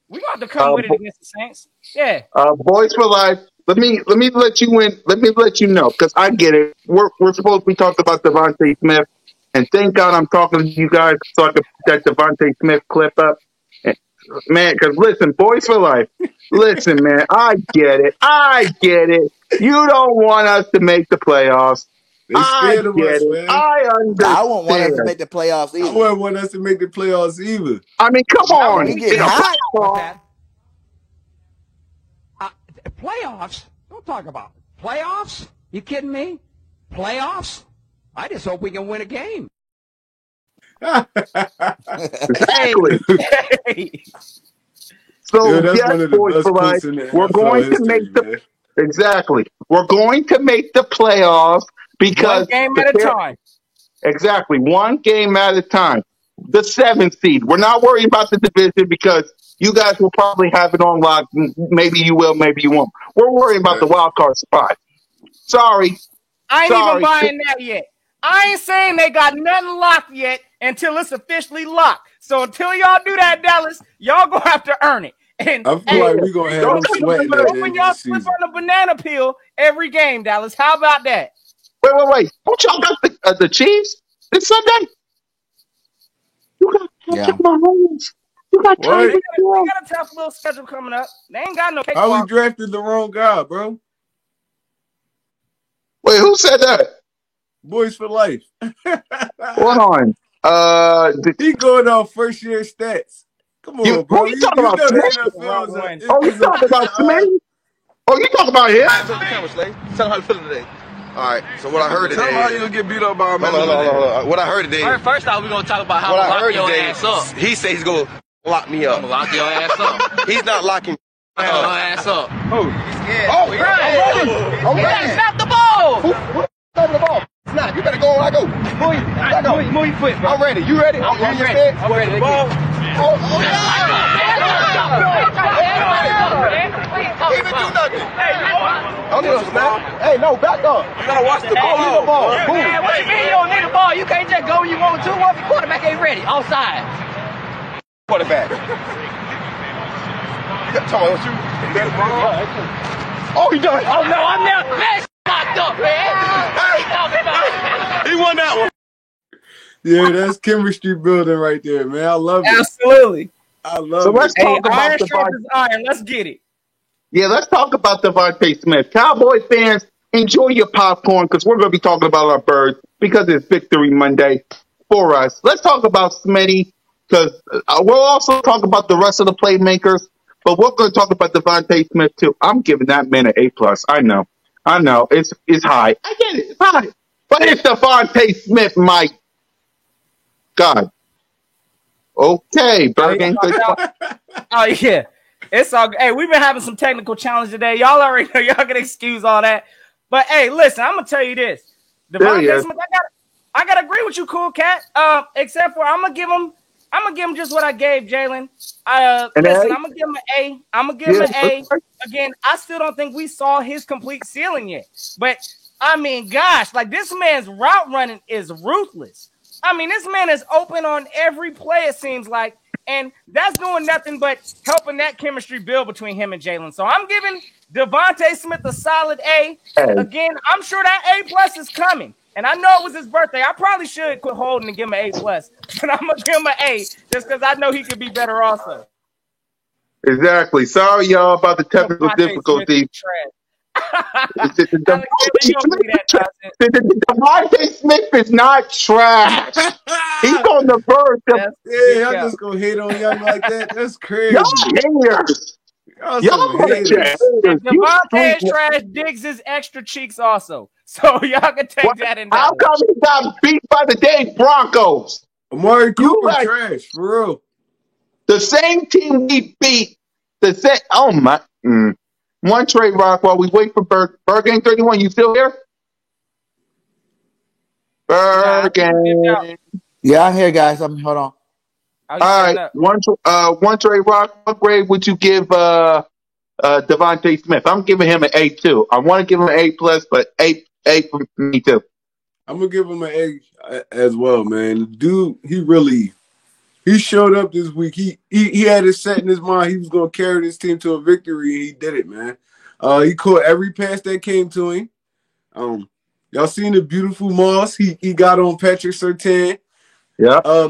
We got to come with it against the Saints. Yeah. Boys for life. Let me let you in. Let me let you know because I get it. We're supposed to be talking about Devontae Smith, and thank God I'm talking to you guys so I can put that Devontae Smith clip up. Man, because listen, Boys for life. Listen, man, I get it. You don't want us to make the playoffs. They scared of us, man. I understand. I won't want us to make the playoffs either. I wouldn't want us to make the playoffs either. I mean, come on. We get hot. Playoffs? talk about? Playoffs? You kidding me? Playoffs? I just hope we can win a game. Exactly. Hey. So That's yes, one of the boys best for life. quotes in the We're NFL going to history, make the man. exactly. We're going to make the playoffs because One game at a time. Exactly, one game at a time. The 7th seed. We're not worried about the division because you guys will probably have it on lock. Maybe you will, maybe you won't. We're worried about the wild card spot. Sorry. I ain't even buying that yet. I ain't saying they got nothing locked yet until it's officially locked. So until y'all do that, Dallas, y'all gonna have to earn it. And I feel like we're going to have them sweating at the end when of y'all the slip season. on a banana peel every game, Dallas. How about that? Wait. Don't y'all got the Chiefs this Sunday? You got Patrick Mahomes. You got What? Tyreek They Hill. got a tough little schedule coming up. They ain't got no How we cakewalk. drafted the wrong guy, bro? Wait, who said that? Boys for life. Hold on. He going off first year stats. Come on, You bro. talking about know the Smith? NFL is a, Oh, you talking about Smith? Oh, you talking about him? Tell the camera, Slay. Tell him how you feeling today. All right. So what I heard today. Tell him how you gonna get beat up by a man. Hold on. What I heard today. First off, we're gonna talk about how What to I lock heard your today. ass up. He said he's gonna lock me up. I'm gonna lock your ass up. He's not locking. Lock your ass up. Oh, Right. I'm You gotta ready. stop the ball. Stop the ball. Snap. You better go when I go. Move your foot, bro. I'm ready. You ready? I'm ready. I'm ready to Ball. get. Oh, He didn't do nothing. Don't need no snap. Hey, no, back up. You gotta watch the ball. Need the ball. Boom. Man, what you mean you don't need the ball? You can't just go when you want to. What if your quarterback ain't ready? Offside. Quarterback. Tell me what you. Oh, he done. Oh no, I'm not. Man, locked up, man. He won that one. Yeah, that's chemistry building right there, man. I love it. Absolutely. I love So it. let's Hey, talk about iron the sharpens iron. Let's get it. Yeah, let's talk about Devontae Smith. Cowboy fans, enjoy your popcorn because we're going to be talking about our birds because it's Victory Monday for us. Let's talk about Smitty because we'll also talk about the rest of the playmakers, but we're going to talk about Devontae Smith too. I'm giving that man an A+. I know. It's high. I get it. It's high. But it's Devontae Smith, my God. Okay, Bird Gang. Oh yeah, it's all. Hey, we've been having some technical challenges today. Y'all already know. Y'all can excuse all that. But hey, listen, I'm gonna tell you this. Devontae Smith, I gotta agree with you, Cool Cat. Except for I'm gonna give him just what I gave Jalen. Listen, I'm gonna give him an A. I'm gonna give him an A. Again, I still don't think we saw his complete ceiling yet. But I mean, gosh, like this man's route running is ruthless. I mean, this man is open on every play, it seems like, and that's doing nothing but helping that chemistry build between him and Jalen. So I'm giving Devontae Smith a solid A. Again, I'm sure that A+ is coming. And I know it was his birthday. I probably should quit holding and give him an A+. But I'm going to give him an A just because I know he could be better also. Exactly. Sorry, y'all, about the technical difficulties. Devontae Smith is not trash. He's on the verge of. Yeah, I'm just gonna hate on y'all like that. That's crazy. Y'all haters. Y'all haters. Devontae is trash. Diggs is extra cheeks also. So y'all can take that in. How come he got beat by the Dave Broncos? Amari Cooper trash for real. The same team we beat. The same. Oh my. One trade rock while we wait for Bird Gang 31. You still here? Bird Gang. Yeah, I'm here, guys. Hold on. All right. One trade rock. What grade would you give Devontae Smith? I'm giving him an A too. I want to give him an A+, but A for me too. I'm gonna give him an A as well, man. The dude, he showed up this week. He had it set in his mind he was gonna carry this team to a victory, and he did it, man. He caught every pass that came to him. Y'all seen the beautiful Moss he got on Patrick Surtain. Yeah.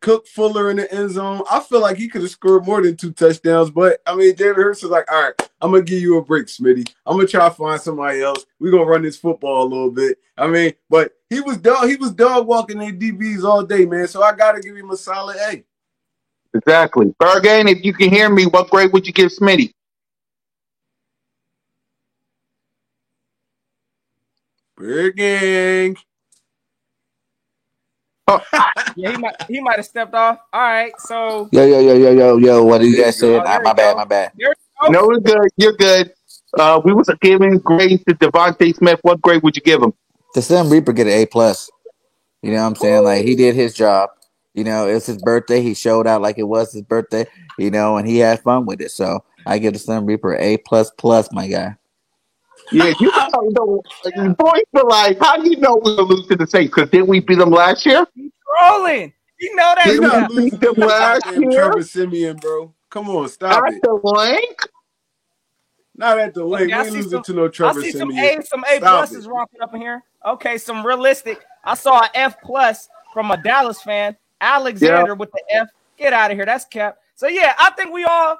Cook Fuller in the end zone. I feel like he could have scored more than 2 touchdowns, but I mean, David Hurts was like, all right, I'm gonna give you a break, Smitty. I'm gonna try to find somebody else. We're gonna run this football a little bit. I mean, but he was dog walking in DBs all day, man. So I gotta give him a solid A. Exactly. Bergen, if you can hear me, what grade would you give Smitty? Bird gang. Yeah, he might have stepped off. All right, so Yo. What did you guys say? oh, there My you bad. go. There you No, go. we're good. You're good. We was giving grades to Devontae Smith. What grade would you give him? The Slim Reaper get an A+. You know what I'm saying? Like, he did his job. You know, it's his birthday. He showed out like it was his birthday. You know, and he had fun with it. So I give the Slim Reaper A++, my guy. Yeah, you know, boys were like, how do you know we're gonna lose to the Saints? Because didn't we beat them last year? He's trolling. You know that. He's Didn't not we losing beat to them no last goddamn year? Trevor Siemian, bro. Come on, stop At it. the link? Not at the link. Okay, We ain't losing to no Trevor I see Siemian. some A Stop pluses it. rocking up in here. Okay, some realistic. I saw an F+ from a Dallas fan, Alexander with the F. Get out of here. That's cap. So yeah, I think we all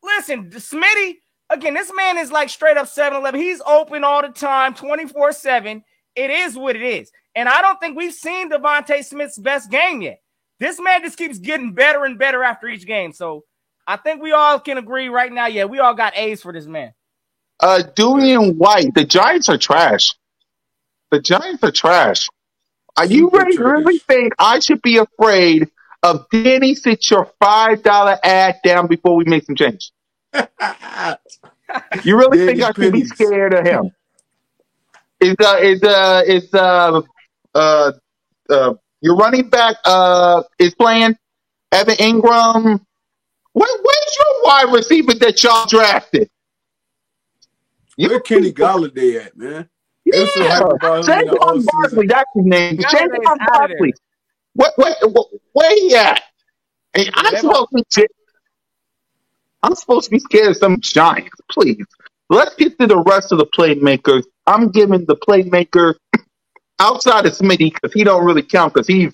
listen. Smitty, again, this man is like straight up 7-Eleven. He's open all the time, 24/7. It is what it is. And I don't think we've seen Devontae Smith's best game yet. This man just keeps getting better and better after each game. So I think we all can agree right now. Yeah, we all got A's for this man. Durian White. The Giants are trash. The Giants are trash. Are you Super really trash. think I should be afraid of Danny? Sit your $5 ad down before we make some change. You really Danny think I should be pennies. scared of him? Your running back is playing Evan Ingram. Where's your wide receiver that y'all drafted? Where Kenny Galladay at, man? They was so hype about him in the Saquon offseason. Barkley, that's his name. Galladay is Saquon out of there. Barkley. Where he at? And I'm supposed to be scared of some Giants. Please, let's get to the rest of the playmakers. I'm giving the playmaker outside of Smitty because he don't really count because he's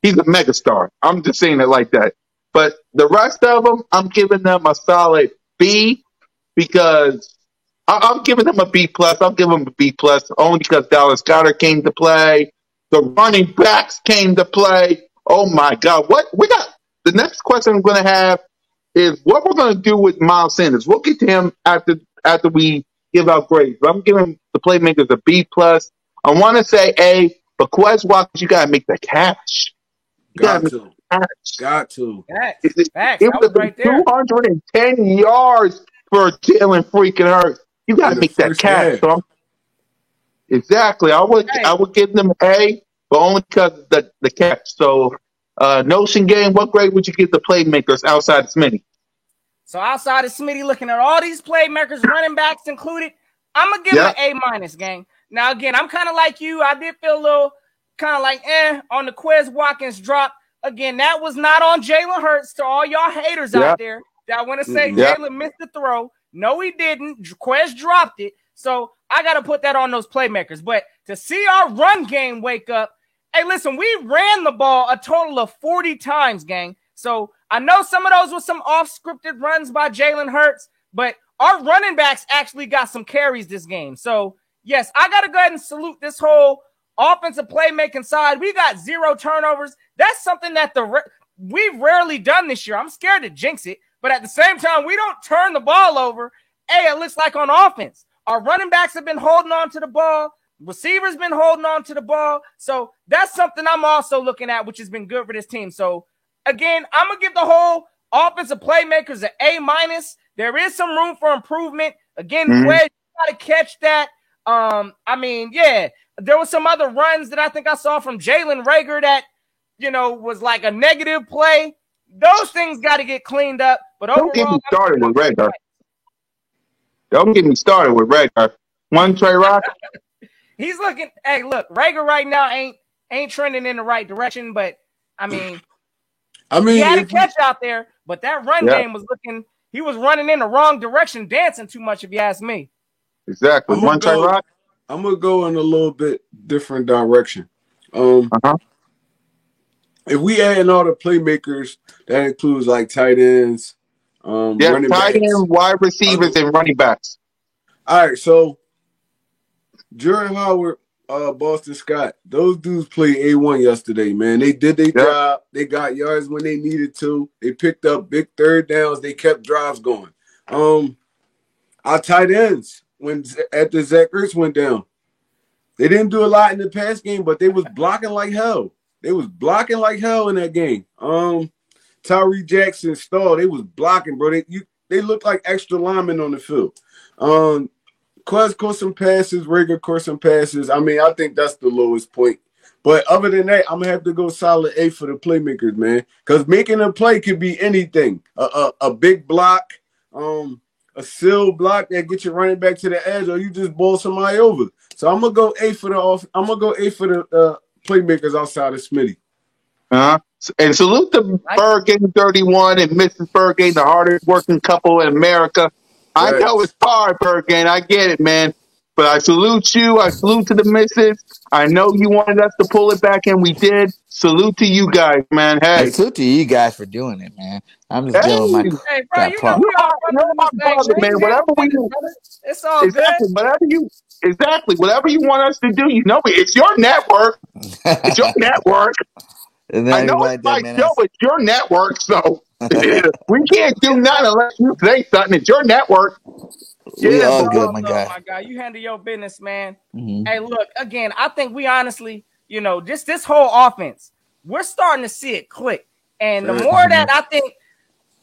a megastar. I'm just saying it like that. But the rest of them, I'm giving them a solid B because I'm giving them a B+. I'll give them a B+ only because Dallas Goedert came to play. The running backs came to play. Oh my God! What we got? The next question I'm going to have is what we're going to do with Miles Sanders. We'll get to him after we give out grades. But I'm giving the playmakers a B+. I want to say A, but Quez Watkins, you got to make the cash. You got to make the cash. Got to. Facts. It That was was right there. 210 yards for Jalen freaking Hurts. You got to In the make that first cash. half. So exactly. I would give them A, but only because of the catch. So, Notion Game, what grade would you give the playmakers outside of Smitty? So outside of Smitty, looking at all these playmakers, running backs included, I'm going to give him an A-, gang. Now, again, I'm kind of like you. I did feel a little kind of like on the Quez Watkins drop. Again, that was not on Jalen Hurts to all y'all haters out there that want to say Jalen missed the throw. No, he didn't. Quez dropped it. So I got to put that on those playmakers. But to see our run game wake up, hey, listen, we ran the ball a total of 40 times, gang. So I know some of those were some off-scripted runs by Jalen Hurts, but our running backs actually got some carries this game. So, yes, I got to go ahead and salute this whole offensive playmaking side. We got 0 turnovers. That's something that we've rarely done this year. I'm scared to jinx it, but at the same time, we don't turn the ball over. Hey, it looks like on offense, our running backs have been holding on to the ball. Receivers been holding on to the ball. So that's something I'm also looking at, which has been good for this team. So, again, I'm going to give the whole offensive playmakers an A-. There is some room for improvement. Again, Quez, you got to catch that. There was some other runs that I think I saw from Jalen Reagor that, was like a negative play. Those things got to get cleaned up. But overall, don't get me started with Reagor. Don't get me started with Reagor. One Trey Rock. He's looking. Hey, look, Reagor right now ain't trending in the right direction. But he had a catch out there. But that run game was looking. He was running in the wrong direction, dancing too much, if you ask me. Exactly. One Trey Rock. I'm gonna go in a little bit different direction. If we add in all the playmakers, that includes like tight ends, running tight backs, end, wide receivers, and running backs. All right, so Jordan Howard, Boston Scott, those dudes played A1 yesterday, man. They did their job. They got yards when they needed to. They picked up big third downs. They kept drives going. Our tight ends, after Zach Ertz went down, They didn't do a lot in the pass game, but they was blocking like hell. They was blocking like hell in that game. Tyree Jackson, Stall, they was blocking, bro. They looked like extra linemen on the field. Quez caught some passes, Rager caught some passes. I mean, I think that's the lowest point. But other than that, I'm gonna have to go solid A for the playmakers, man. Because making a play could be anything. A big block, a seal block that gets you running back to the edge, or you just bowl somebody over. So I'm gonna go A for the playmakers outside of Smitty. And salute to Bird Game 31 and Mrs. Bird Game, the hardest working couple in America. I know it's hard, Bird Game. I get it, man. But I salute you. I salute to the missus. I know you wanted us to pull it back, and we did. Salute to you guys, man. Hey. And salute to you guys for doing it, man. I'm just dealing with my Hey, bro, you know we all brother, man. Whatever we do, it's all exactly, good. Whatever you want us to do, you know, it's your network. It's your network. I know it's my show, it's your network, so we can't do nothing unless you say something. It's your network. We all good, my guy. My guy, you handle your business, man. Mm-hmm. Hey, look, again, I think we honestly, you know, just this whole offense, we're starting to see it click. And the more that I think,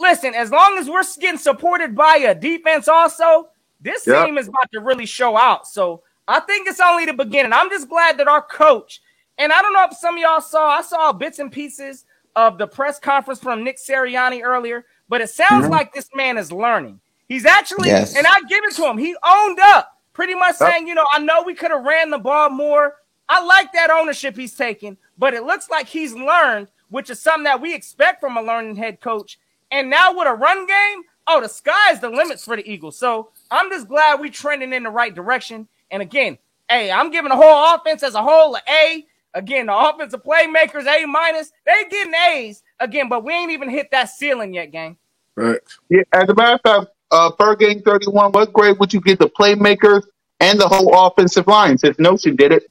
listen, as long as we're getting supported by a defense also, this team is about to really show out. So I think it's only the beginning. I'm just glad that our coach, and I don't know if some of y'all I saw bits and pieces of the press conference from Nick Sirianni earlier, but it sounds like this man is learning. He's actually, and I give it to him, he owned up, pretty much saying, you know, I know we could have ran the ball more. I like that ownership he's taking, but it looks like he's learned, which is something that we expect from a learning head coach. And now with a run game, the sky's the limits for the Eagles. So I'm just glad we're trending in the right direction. And again, hey, I'm giving the whole offense as a whole an A. Again, the offensive playmakers, A-. They getting A's again, but we ain't even hit that ceiling yet, gang. Right. Yeah, as a matter of fact, Per Game 31, what grade would you give the playmakers and the whole offensive line since Notion did it?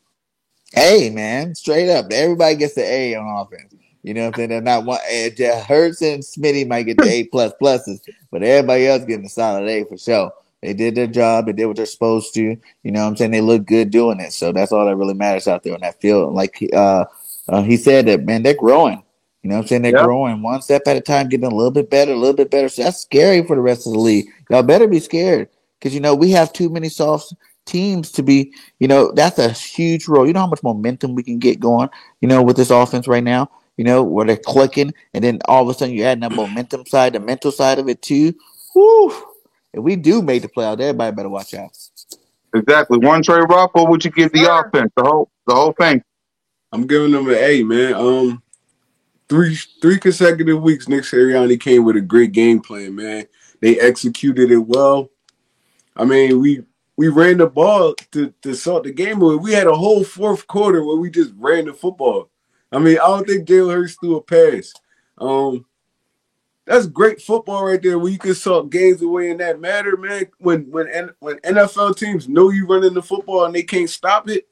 A, man, straight up. Everybody gets the A on offense. You know what I'm saying? They're not one. Hurts and Smitty might get the A pluses, but everybody else getting a solid A for sure. They did their job. They did what they're supposed to. You know what I'm saying? They look good doing it. So that's all that really matters out there on that field. Like he said that, man, they're growing. You know what I'm saying? They're growing one step at a time, getting a little bit better. So that's scary for the rest of the league. Y'all better be scared because, you know, we have too many soft teams to be, you know, that's a huge role. You know how much momentum we can get going, you know, with this offense right now, you know, where they're clicking, and then all of a sudden you're adding that momentum side, the mental side of it too. Woo! If we do make the playoffs, everybody better watch out. Exactly. One Trey Rock, what would you give the offense, the whole thing? I'm giving them an A, man. Three consecutive weeks, Nick Sirianni came with a great game plan, man. They executed it well. I mean, we ran the ball to salt the game away. We had a whole fourth quarter where we just ran the football. I mean, I don't think Jalen Hurts threw a pass. That's great football right there, where you can salt games away in that matter, man. When NFL teams know you running the football and they can't stop it,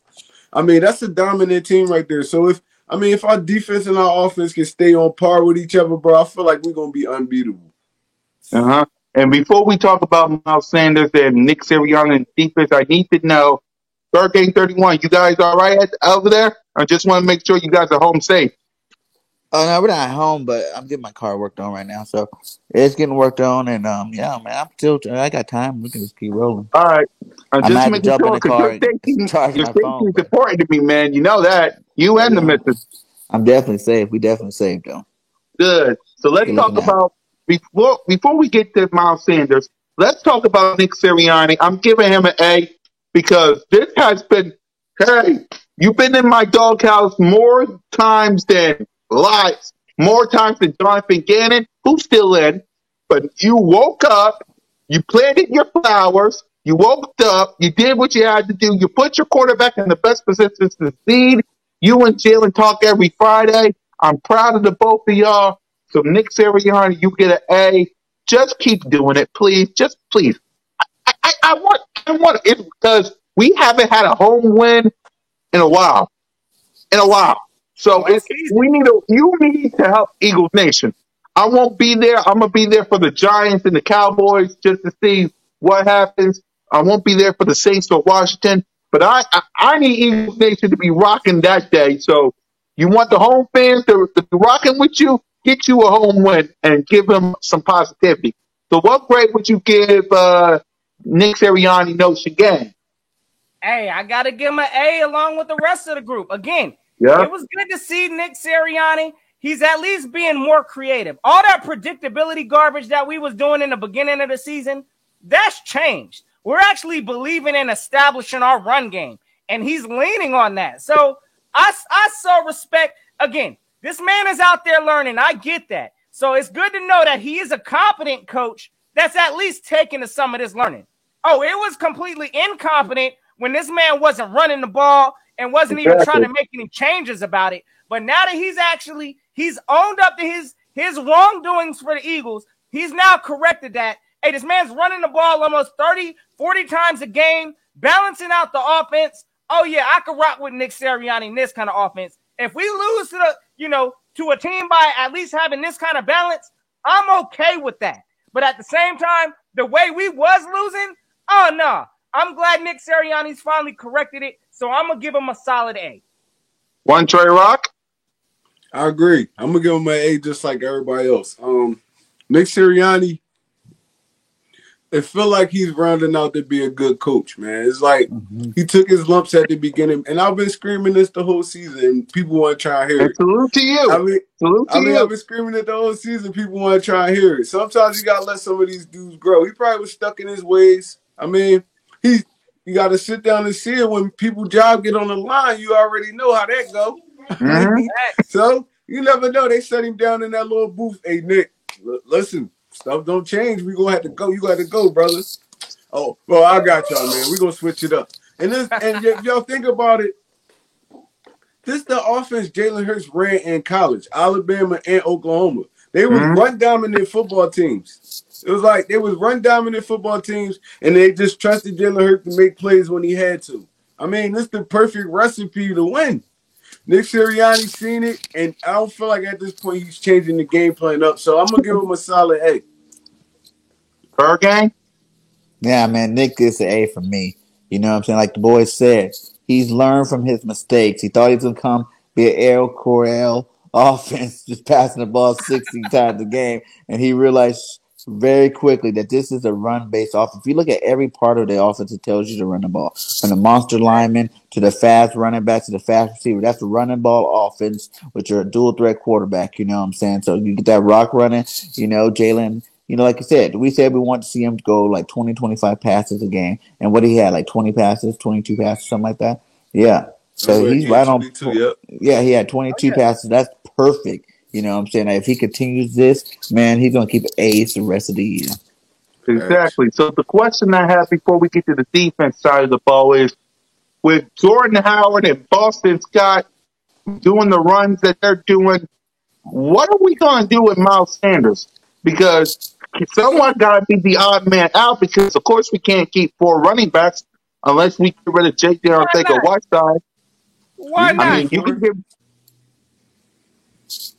I mean, that's a dominant team right there. So if our defense and our offense can stay on par with each other, bro, I feel like we're gonna be unbeatable. And before we talk about Miles Sanders and Nick Sirianni and defense, I need to know, Bird Game 31, you guys all right over there? I just want to make sure you guys are home safe. Oh no, we're not at home, but I'm getting my car worked on right now, so it's getting worked on. And yeah, man, I got time. We can just keep rolling. All right, I'm just making sure because your safety is important to me, man. You know that. You and the missus. I'm definitely safe. We definitely safe, though. Good. So let's talk about before we get to Miles Sanders. Let's talk about Nick Sirianni. I'm giving him an A because this has been. Hey, you've been in my doghouse more times than lies, more times than Jonathan Gannon, who's still in, but you woke up, you planted your flowers, you woke up, you did what you had to do, you put your quarterback in the best position to succeed. You and Jalen talk every Friday. I'm proud of the both of y'all. So Nick Sirianni, you get an A. Just keep doing it, please. Just please. I want it because we haven't had a home win in a while. So you need to help Eagles Nation. I won't be there. I'm going to be there for the Giants and the Cowboys just to see what happens. I won't be there for the Saints or Washington. But I need Eagles Nation to be rocking that day. So you want the home fans to be rocking with you? Get you a home win and give them some positivity. So what grade would you give Nick Sirianni notes again? Hey, I got to give him an A along with the rest of the group. Again, Yeah. It was good to see Nick Sirianni. He's at least being more creative. All that predictability garbage that we was doing in the beginning of the season, that's changed. We're actually believing in establishing our run game, and he's leaning on that. So I so respect. Again, this man is out there learning. I get that. So it's good to know that he is a competent coach that's at least taking to some of this learning. Oh, it was completely incompetent when this man wasn't running the ball and wasn't even trying to make any changes about it. But now that he's owned up to his wrongdoings for the Eagles, he's now corrected that. Hey, this man's running the ball almost 30, 40 times a game, balancing out the offense. Oh, yeah, I could rock with Nick Sirianni in this kind of offense. If we lose to a team by at least having this kind of balance, I'm okay with that. But at the same time, the way we was losing, oh, no. I'm glad Nick Sirianni's finally corrected it, so I'm going to give him a solid A. One Trey Rock? I agree. I'm going to give him an A just like everybody else. Nick Sirianni, it feel like he's rounding out to be a good coach, man. It's like he took his lumps at the beginning, and I've been screaming this the whole season, and people want to try and hear it. Salute to you. I've been screaming it the whole season. People want to try and hear it. Sometimes you got to let some of these dudes grow. He probably was stuck in his ways. I mean, you got to sit down and see it. When people job get on the line, you already know how that go. So you never know. They set him down in that little booth. Hey, Nick, listen, stuff don't change. We gonna have to go. You got to go, brother. Oh, well, I got y'all, man. We gonna switch it up. And if y'all think about it, this is the offense Jalen Hurts ran in college, Alabama and Oklahoma. They were run dominant football teams. It was like they was run dominant football teams, and they just trusted Jalen Hurts to make plays when he had to. I mean, this is the perfect recipe to win. Nick Sirianni seen it, and I don't feel like at this point he's changing the game plan up. So I'm gonna give him a solid A. Per gang? Yeah, man, Nick gets an A for me. You know what I'm saying? Like the boys said, he's learned from his mistakes. He thought he was going to come be an Errol Correll offense, just passing the ball 60 times a game. And he realized very quickly that this is a run-based offense. If you look at every part of the offense, it tells you to run the ball. From the monster lineman to the fast running back to the fast receiver. That's the running ball offense with your dual-threat quarterback. You know what I'm saying? So you get that rock running, Jalen. Like you said, we said we want to see him go like 20, 25 passes a game. And what he had, like 20 passes, 22 passes, something like that. Yeah. So he's right on. Yeah, he had 22 passes. That's perfect. You know what I'm saying? If he continues this, man, he's going to keep A's the rest of the year. Exactly. So the question I have before we get to the defense side of the ball is, with Jordan Howard and Boston Scott doing the runs that they're doing, what are we going to do with Miles Sanders? Because someone got to be the odd man out, because, of course, we can't keep 4 running backs unless we get rid of Jake there and take a Whiteside. Why not? I mean, you can give.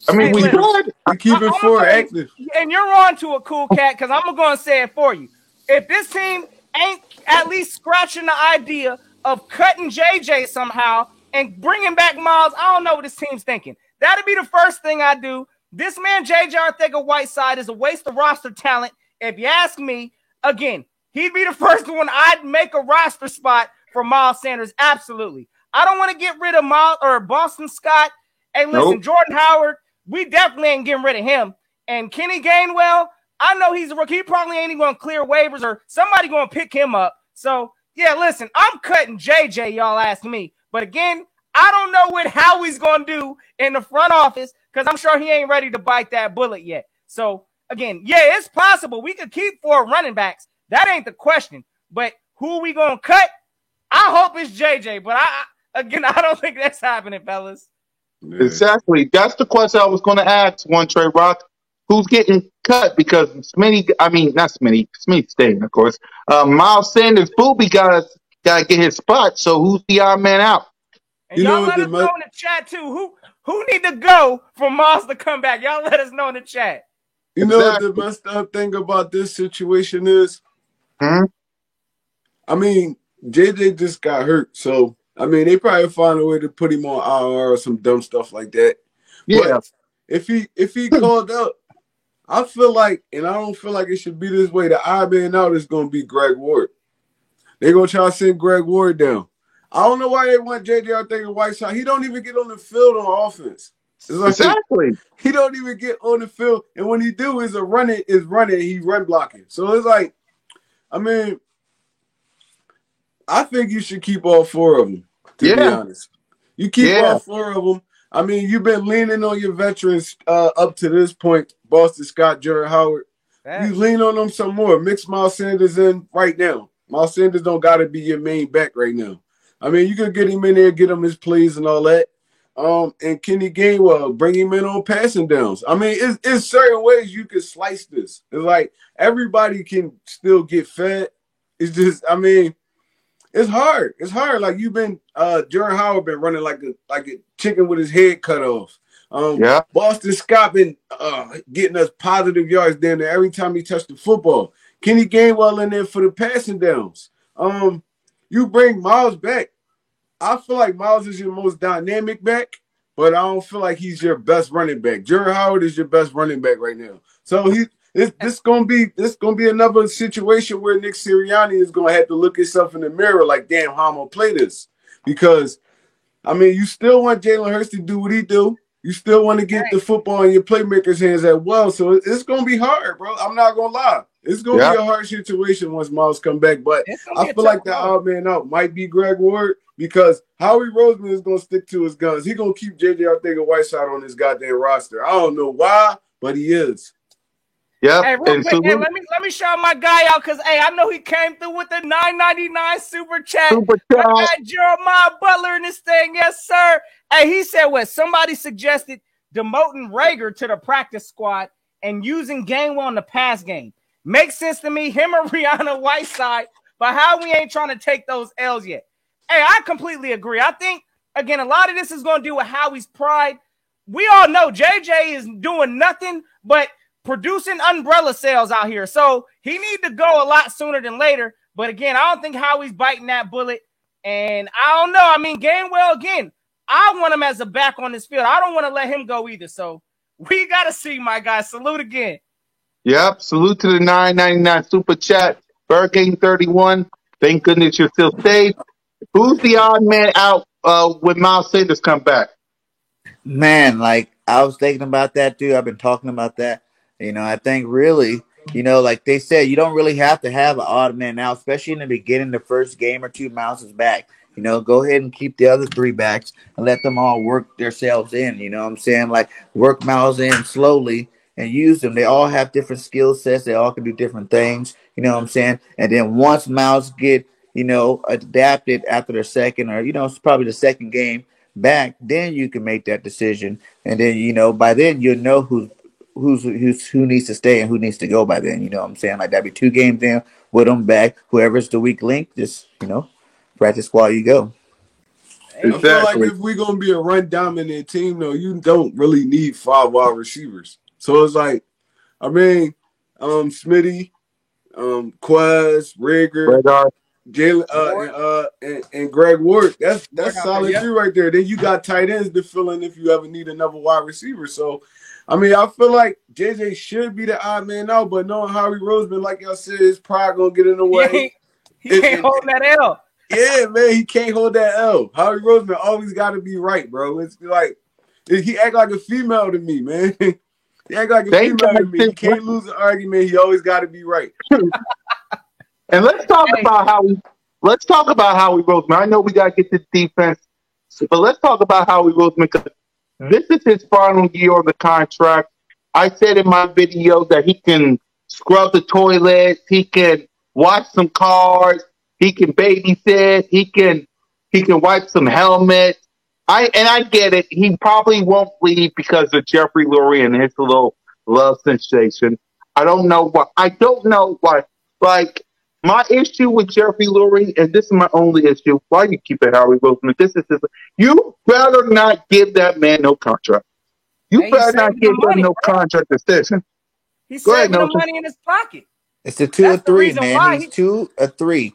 I mean, we could. We keep it 4 active. And you're on to a cool cat, because I'm going to say it for you. If this team ain't at least scratching the idea of cutting JJ somehow and bringing back Miles, I don't know what this team's thinking. That'd be the first thing I do. This man, J.J. Arcega-Whiteside, is a waste of roster talent. If you ask me, again, he'd be the first one I'd make a roster spot for Miles Sanders. Absolutely. I don't want to get rid of Miles or Boston Scott. Hey, listen, Jordan Howard, we definitely ain't getting rid of him. And Kenny Gainwell, I know he's a rookie. He probably ain't even going to clear waivers, or somebody going to pick him up. So, yeah, listen, I'm cutting J.J., y'all ask me. But again, I don't know what Howie's going to do in the front office, because I'm sure he ain't ready to bite that bullet yet. So, again, yeah, it's possible. We could keep 4 running backs. That ain't the question. But who are we going to cut? I hope it's JJ. But, I don't think that's happening, fellas. Exactly. That's the question I was going to ask, One Trey Rock. Who's getting cut? Because Smitty's staying, of course. Miles Sanders, Booby got to get his spot. So who's the odd man out? And y'all let us know in the chat, too. Who need to go for Miles to come back? Y'all let us know in the chat. You know what the messed up thing about this situation is? I mean, JJ just got hurt, so I mean they probably find a way to put him on IR or some dumb stuff like that. Yeah. But if he called up, I feel like, and I don't feel like it should be this way, the odd man out is gonna be Greg Ward. They're gonna try to send Greg Ward down. I don't know why they want JJ Arcega-Whiteside. He don't even get on the field on offense. It's like, Exactly. he don't even get on the field, and when he do, he's running, he's run blocking. So it's like, I mean, I think you should keep all four of them. To be honest, you keep all four of them. I mean, you've been leaning on your veterans up to this point, Boston Scott, Jared Howard. You lean on them some more. Mix Miles Sanders in right now. Miles Sanders don't got to be your main back right now. I mean, you could get him in there, get him his plays and all that. And Kenny Gainwell, bring him in on passing downs. I mean, it's certain ways you can slice this. It's like everybody can still get fed. It's just, I mean, it's hard. It's hard. Like you've been, Jared Howard been running like a chicken with his head cut off. Boston Scott been getting us positive yards down there every time he touched the football. Kenny Gainwell in there for the passing downs. You bring Miles back. I feel like Miles is your most dynamic back, but I don't feel like he's your best running back. Jared Howard is your best running back right now. So this gonna be another situation where Nick Sirianni is gonna have to look himself in the mirror like, damn, how I'm gonna play this? Because I mean, you still want Jalen Hurts to do what he do. You still want to get the football in your playmakers' hands as well. So it's gonna be hard, bro. I'm not gonna lie. It's gonna be a hard situation once Miles come back. But I feel like the odd man out might be Greg Ward because Howie Roseman is gonna stick to his guns. He's gonna keep JJ Arcega-Whiteside on his goddamn roster. I don't know why, but he is. Yeah. Hey, real quick, hey, let me shout my guy out because I know he came through with the $9.99 super chat. My guy Jeremiah Butler in this thing, yes sir. Hey, he said what? Somebody suggested demoting Rager to the practice squad and using Gainwell in the pass game. Makes sense to me. Him or Rihanna Whiteside, but how we ain't trying to take those L's yet? Hey, I completely agree. I think again a lot of this is going to do with Howie's pride. We all know JJ is doing nothing but producing umbrella sales out here. So he need to go a lot sooner than later. But again, I don't think Howie's biting that bullet. And I don't know. I mean, Gainwell, again, I want him as a back on this field. I don't want to let him go either. So we got to see, my guy. Salute again. Yep. Salute to the $9.99 super chat. Bird Game 31. Thank goodness you're still safe. Who's the odd man out when Miles Sanders come back? Man, like I was thinking about that too. I've been talking about that. You know, I think really, you know, like they said, you don't really have to have an odd man out, especially in the beginning, the first game or two, Miles is back. You know, go ahead and keep the other three backs and let them all work themselves in. You know what I'm saying? Like work Miles in slowly and use them. They all have different skill sets. They all can do different things. You know what I'm saying? And then once Miles get, you know, adapted after the second or, you know, it's probably the second game back, then you can make that decision. And then, you know, by then you'll know who needs to stay and who needs to go by then. You know what I'm saying? Like that'd be 2 games in with them back. Whoever's the weak link, just, you know, practice while you go. Exactly. I feel like if we're going to be a run dominant team, though, you don't really need 5 wide receivers. So it's like, I mean, Smitty, Quaz, Rager, Jalen, and Greg Ward. That's solid 3 right there. Then you got tight ends to fill in if you ever need another wide receiver. So, I mean, I feel like JJ should be the odd man out, but knowing Howie Roseman, like y'all said, his pride gonna get in the way. He can't hold that L. Yeah, man, he can't hold that L. Howie Roseman always got to be right, bro. It's like he act like a female to me, man. He act like a female to me. He can't lose an argument. He always got to be right. And let's talk about Howie Roseman. I know we got to get this defense, but let's talk about Howie Roseman because this is his final year on the contract. I said in my video that he can scrub the toilets, he can watch some cars, he can babysit, he can wipe some helmets. I get it. He probably won't leave because of Jeffrey Lurie and his little love sensation. I don't know why. Like, my issue with Jeffrey Lurie, and this is my only issue, why you keep it Howie Roseman? You better not give that man no contract. You better not give him no contract extension. He's saving the money in his pocket. It's a 2 or 3, man. He's 2 or 3.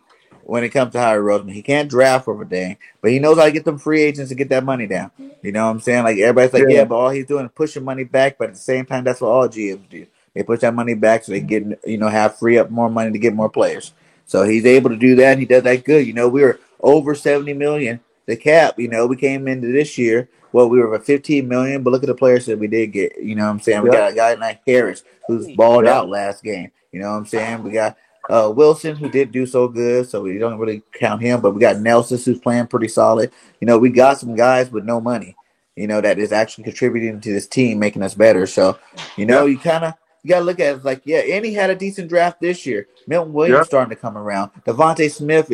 when it comes to Howie Roseman. He can't draft for a dang, but he knows how to get them free agents to get that money down. You know what I'm saying? Like everybody's like, yeah, but all he's doing is pushing money back. But at the same time, that's what all GMs do. They push that money back so they can get, have free up more money to get more players. So he's able to do that. And he does that good. We were over 70 million the cap. We came into this year. Well, we were at 15 million, but look at the players that we did get. You know what I'm saying? We got a guy like Harris who's balled out last game. You know what I'm saying? We got Wilson, who did do so good, so we don't really count him. But we got Nelson, who's playing pretty solid. We got some guys with no money, that is actually contributing to this team, making us better. So, you got to look at it like, and he had a decent draft this year. Milton Williams starting to come around. Devontae Smith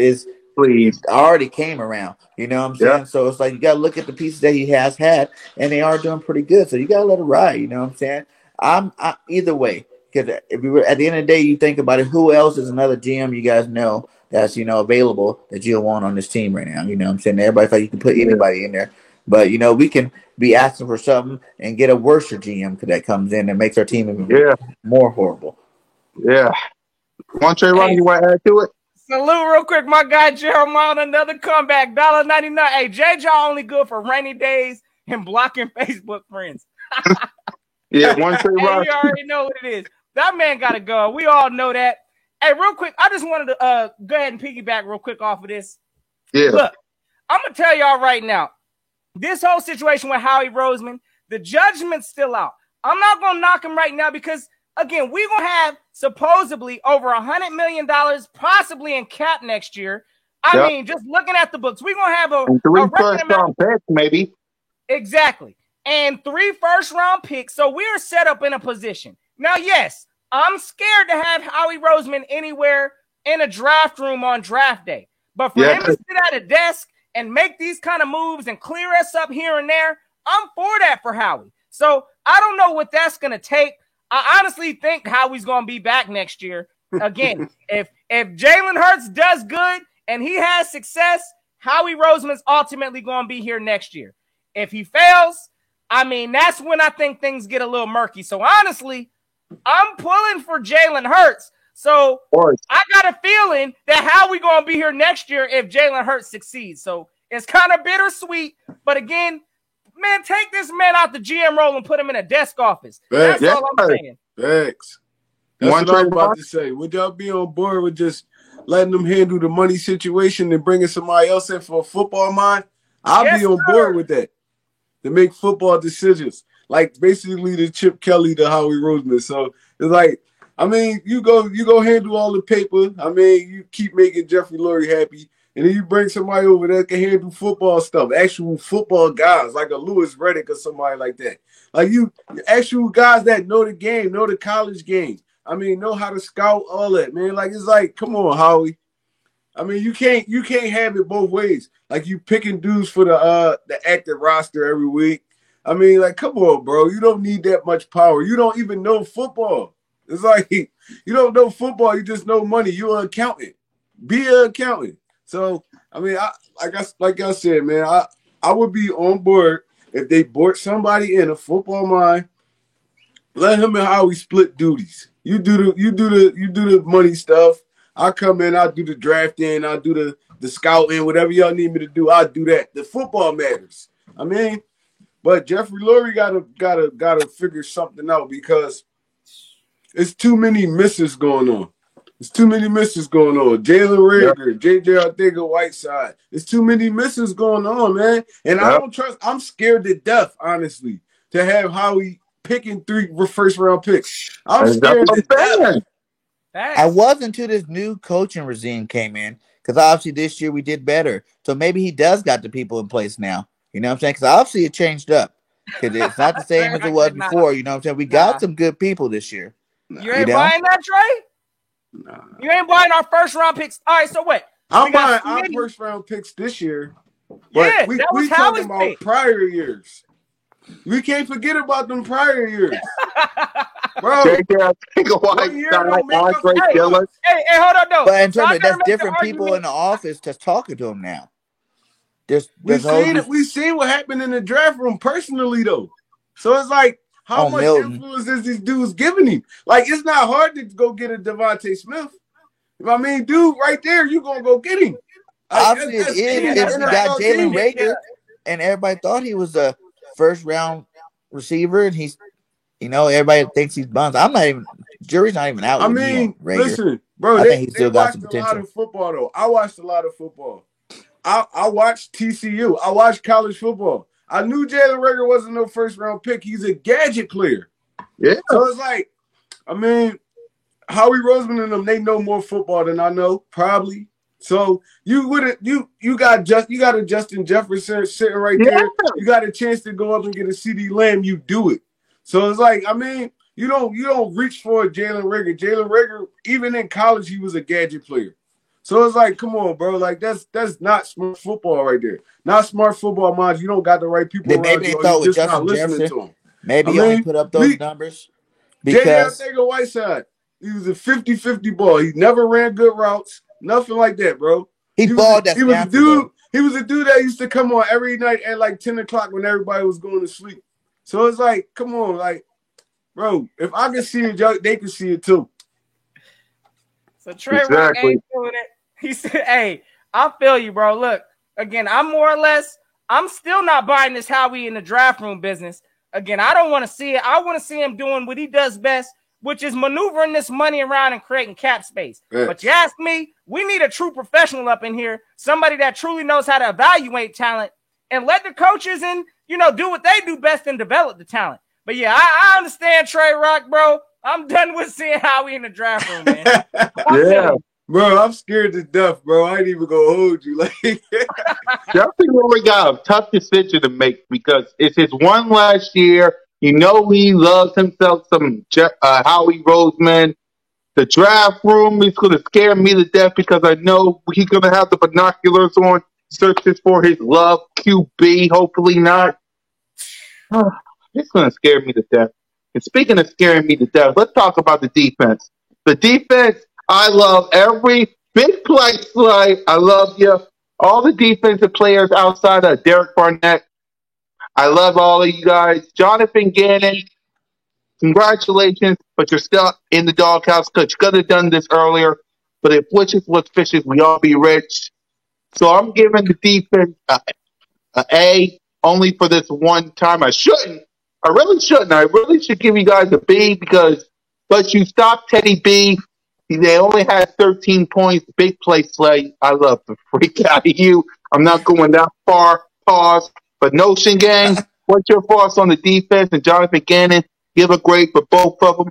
already came around. You know what I'm saying? So it's like you got to look at the pieces that he has had, and they are doing pretty good. So you got to let it ride. You know what I'm saying? I either way. Because if we were at the end of the day, you think about it, who else is another GM you guys know that's available that you want on this team right now? You know what I'm saying? Everybody thought you can put anybody in there. But we can be asking for something and get a worse GM that comes in and makes our team even more horrible. Yeah. Ron, you want to add to it? Salute real quick, my guy Jeremiah, another comeback, $1.99. Hey, JJ only good for rainy days and blocking Facebook friends. Yeah, Ron. You already know what it is. That man got to go. We all know that. Hey, real quick, I just wanted to go ahead and piggyback real quick off of this. Yeah. Look, I'm going to tell y'all right now, this whole situation with Howie Roseman, the judgment's still out. I'm not going to knock him right now because, again, we're going to have supposedly over $100 million possibly in cap next year. I mean, just looking at the books, we're going to have a 3 first-round picks, maybe. Exactly. And 3 first-round picks. So we're set up in a position. Now, yes, I'm scared to have Howie Roseman anywhere in a draft room on draft day. But for him to sit at a desk and make these kind of moves and clear us up here and there, I'm for that for Howie. So I don't know what that's going to take. I honestly think Howie's going to be back next year. Again, if Jalen Hurts does good and he has success, Howie Roseman's ultimately going to be here next year. If he fails, I mean, that's when I think things get a little murky. So honestly, I'm pulling for Jalen Hurts. So I got a feeling that Howie going to be here next year if Jalen Hurts succeeds. So it's kind of bittersweet. But again, man, take this man out the GM role and put him in a desk office. That's all I'm saying. Thanks. That's what I'm about to say. Would y'all be on board with just letting them handle the money situation and bringing somebody else in for a football mind? I'll be on board with that. To make football decisions. Like basically the Chip Kelly to Howie Roseman. So it's like, I mean, you go handle all the paper. I mean, you keep making Jeffrey Lurie happy. And then you bring somebody over that can handle football stuff, actual football guys, like a Lewis Reddick or somebody like that. Like actual guys that know the game, know the college game. I mean, know how to scout, all that, man. Like, it's like, come on, Howie. I mean, you can't have it both ways. Like, you picking dudes for the active roster every week. I mean, like, come on, bro. You don't need that much power. You don't even know football. It's like, you don't know football. You just know money. You're an accountant. Be an accountant. So, I mean, like I said, man, I would be on board if they brought somebody in a football mind. Let him and Howie split duties. You do the money stuff. I come in, I'll do the drafting, I'll do the scouting, whatever y'all need me to do, I'll do that. The football matters. I mean, but Jeffrey Lurie gotta figure something out because it's too many misses going on. It's too many misses going on. Jalen Reagor, J.J. Arcega-Whiteside. There's too many misses going on, man. And I don't trust. I'm scared to death, honestly, to have Howie picking 3 first-round picks. I'm scared to death. I was until this new coaching regime came in, because obviously this year we did better. So maybe he does got the people in place now. You know what I'm saying? Because obviously it changed up. Because it's not the same as it was before. You know what I'm saying? We got some good people this year. You ain't buying that, Trey? Nah. You ain't buying our first-round picks? All right, so what? I'm buying our first-round picks this year. But we talking about prior years. We can't forget about them prior years. Bro, hey, hold on, no. But in terms of that's different people in the office that's talking to him now. We've seen what happened in the draft room personally, though. So it's like, how much influence is these dudes giving him? Like, it's not hard to go get a Devontae Smith. I mean, dude, right there, you gonna go get him. Obviously, it is if you got Jalen Reagor, and everybody thought he was a first round receiver, and he's, everybody thinks he's buns. I'm not even. Jury's not even out. I mean, listen, bro. I think he still got some watched potential. a lot of football, though. I watched a lot of football. I watched TCU. I watched college football. I knew Jalen Reagor wasn't no first round pick. He's a gadget player. Yeah. So it's like, I mean, Howie Roseman and them, they know more football than I know, probably. So you got a Justin Jefferson sitting right there. You got a chance to go up and get a CD Lamb. You do it. So it's like, I mean, you don't reach for a Jalen Reagor. Jalen Reagor, even in college, he was a gadget player. So it's like, come on, bro. Like that's not smart football right there. Not smart football, mind. You don't got the right people around maybe you. They thought with Just Justin not listening Jefferson, to him. Maybe he only put up those numbers because Whiteside, he was a 50-50 ball. He never ran good routes, nothing like that, bro. He was a dude. He was a dude that used to come on every night at like 10 o'clock when everybody was going to sleep. So it's like, come on, like, bro. If I can see it, they can see it too. So Trey Rock ain't doing it. He said, hey, I feel you, bro. Look, again, I'm still not buying this Howie in the draft room business. Again, I don't want to see it. I want to see him doing what he does best, which is maneuvering this money around and creating cap space. Yeah. But you ask me, we need a true professional up in here, somebody that truly knows how to evaluate talent and let the coaches do what they do best and develop the talent. But yeah, I understand Trey Rock, bro. I'm done with seeing Howie in the draft room, man. Yeah. Bro, I'm scared to death, bro. I ain't even gonna hold you. Like, Justin really got a tough decision to make because it's his one last year. He loves himself some Howie Roseman. The draft room is going to scare me to death because I know he's going to have the binoculars on, searches for his love QB. Hopefully not. It's going to scare me to death. And speaking of scaring me to death, let's talk about the defense. The defense, I love every big play. I love you. All the defensive players outside of Derek Barnett. I love all of you guys. Jonathan Gannon, congratulations, but you're still in the doghouse because you could have done this earlier. But if wishes was fishes, we all be rich. So I'm giving the defense an A only for this one time. I really shouldn't. I really should give you guys a B but you stopped Teddy B. They only had 13 points. Big play, Slay. I love the freak out of you. I'm not going that far. Pause. But Notion Gang, what's your thoughts on the defense and Jonathan Gannon? Give a grade for both of them.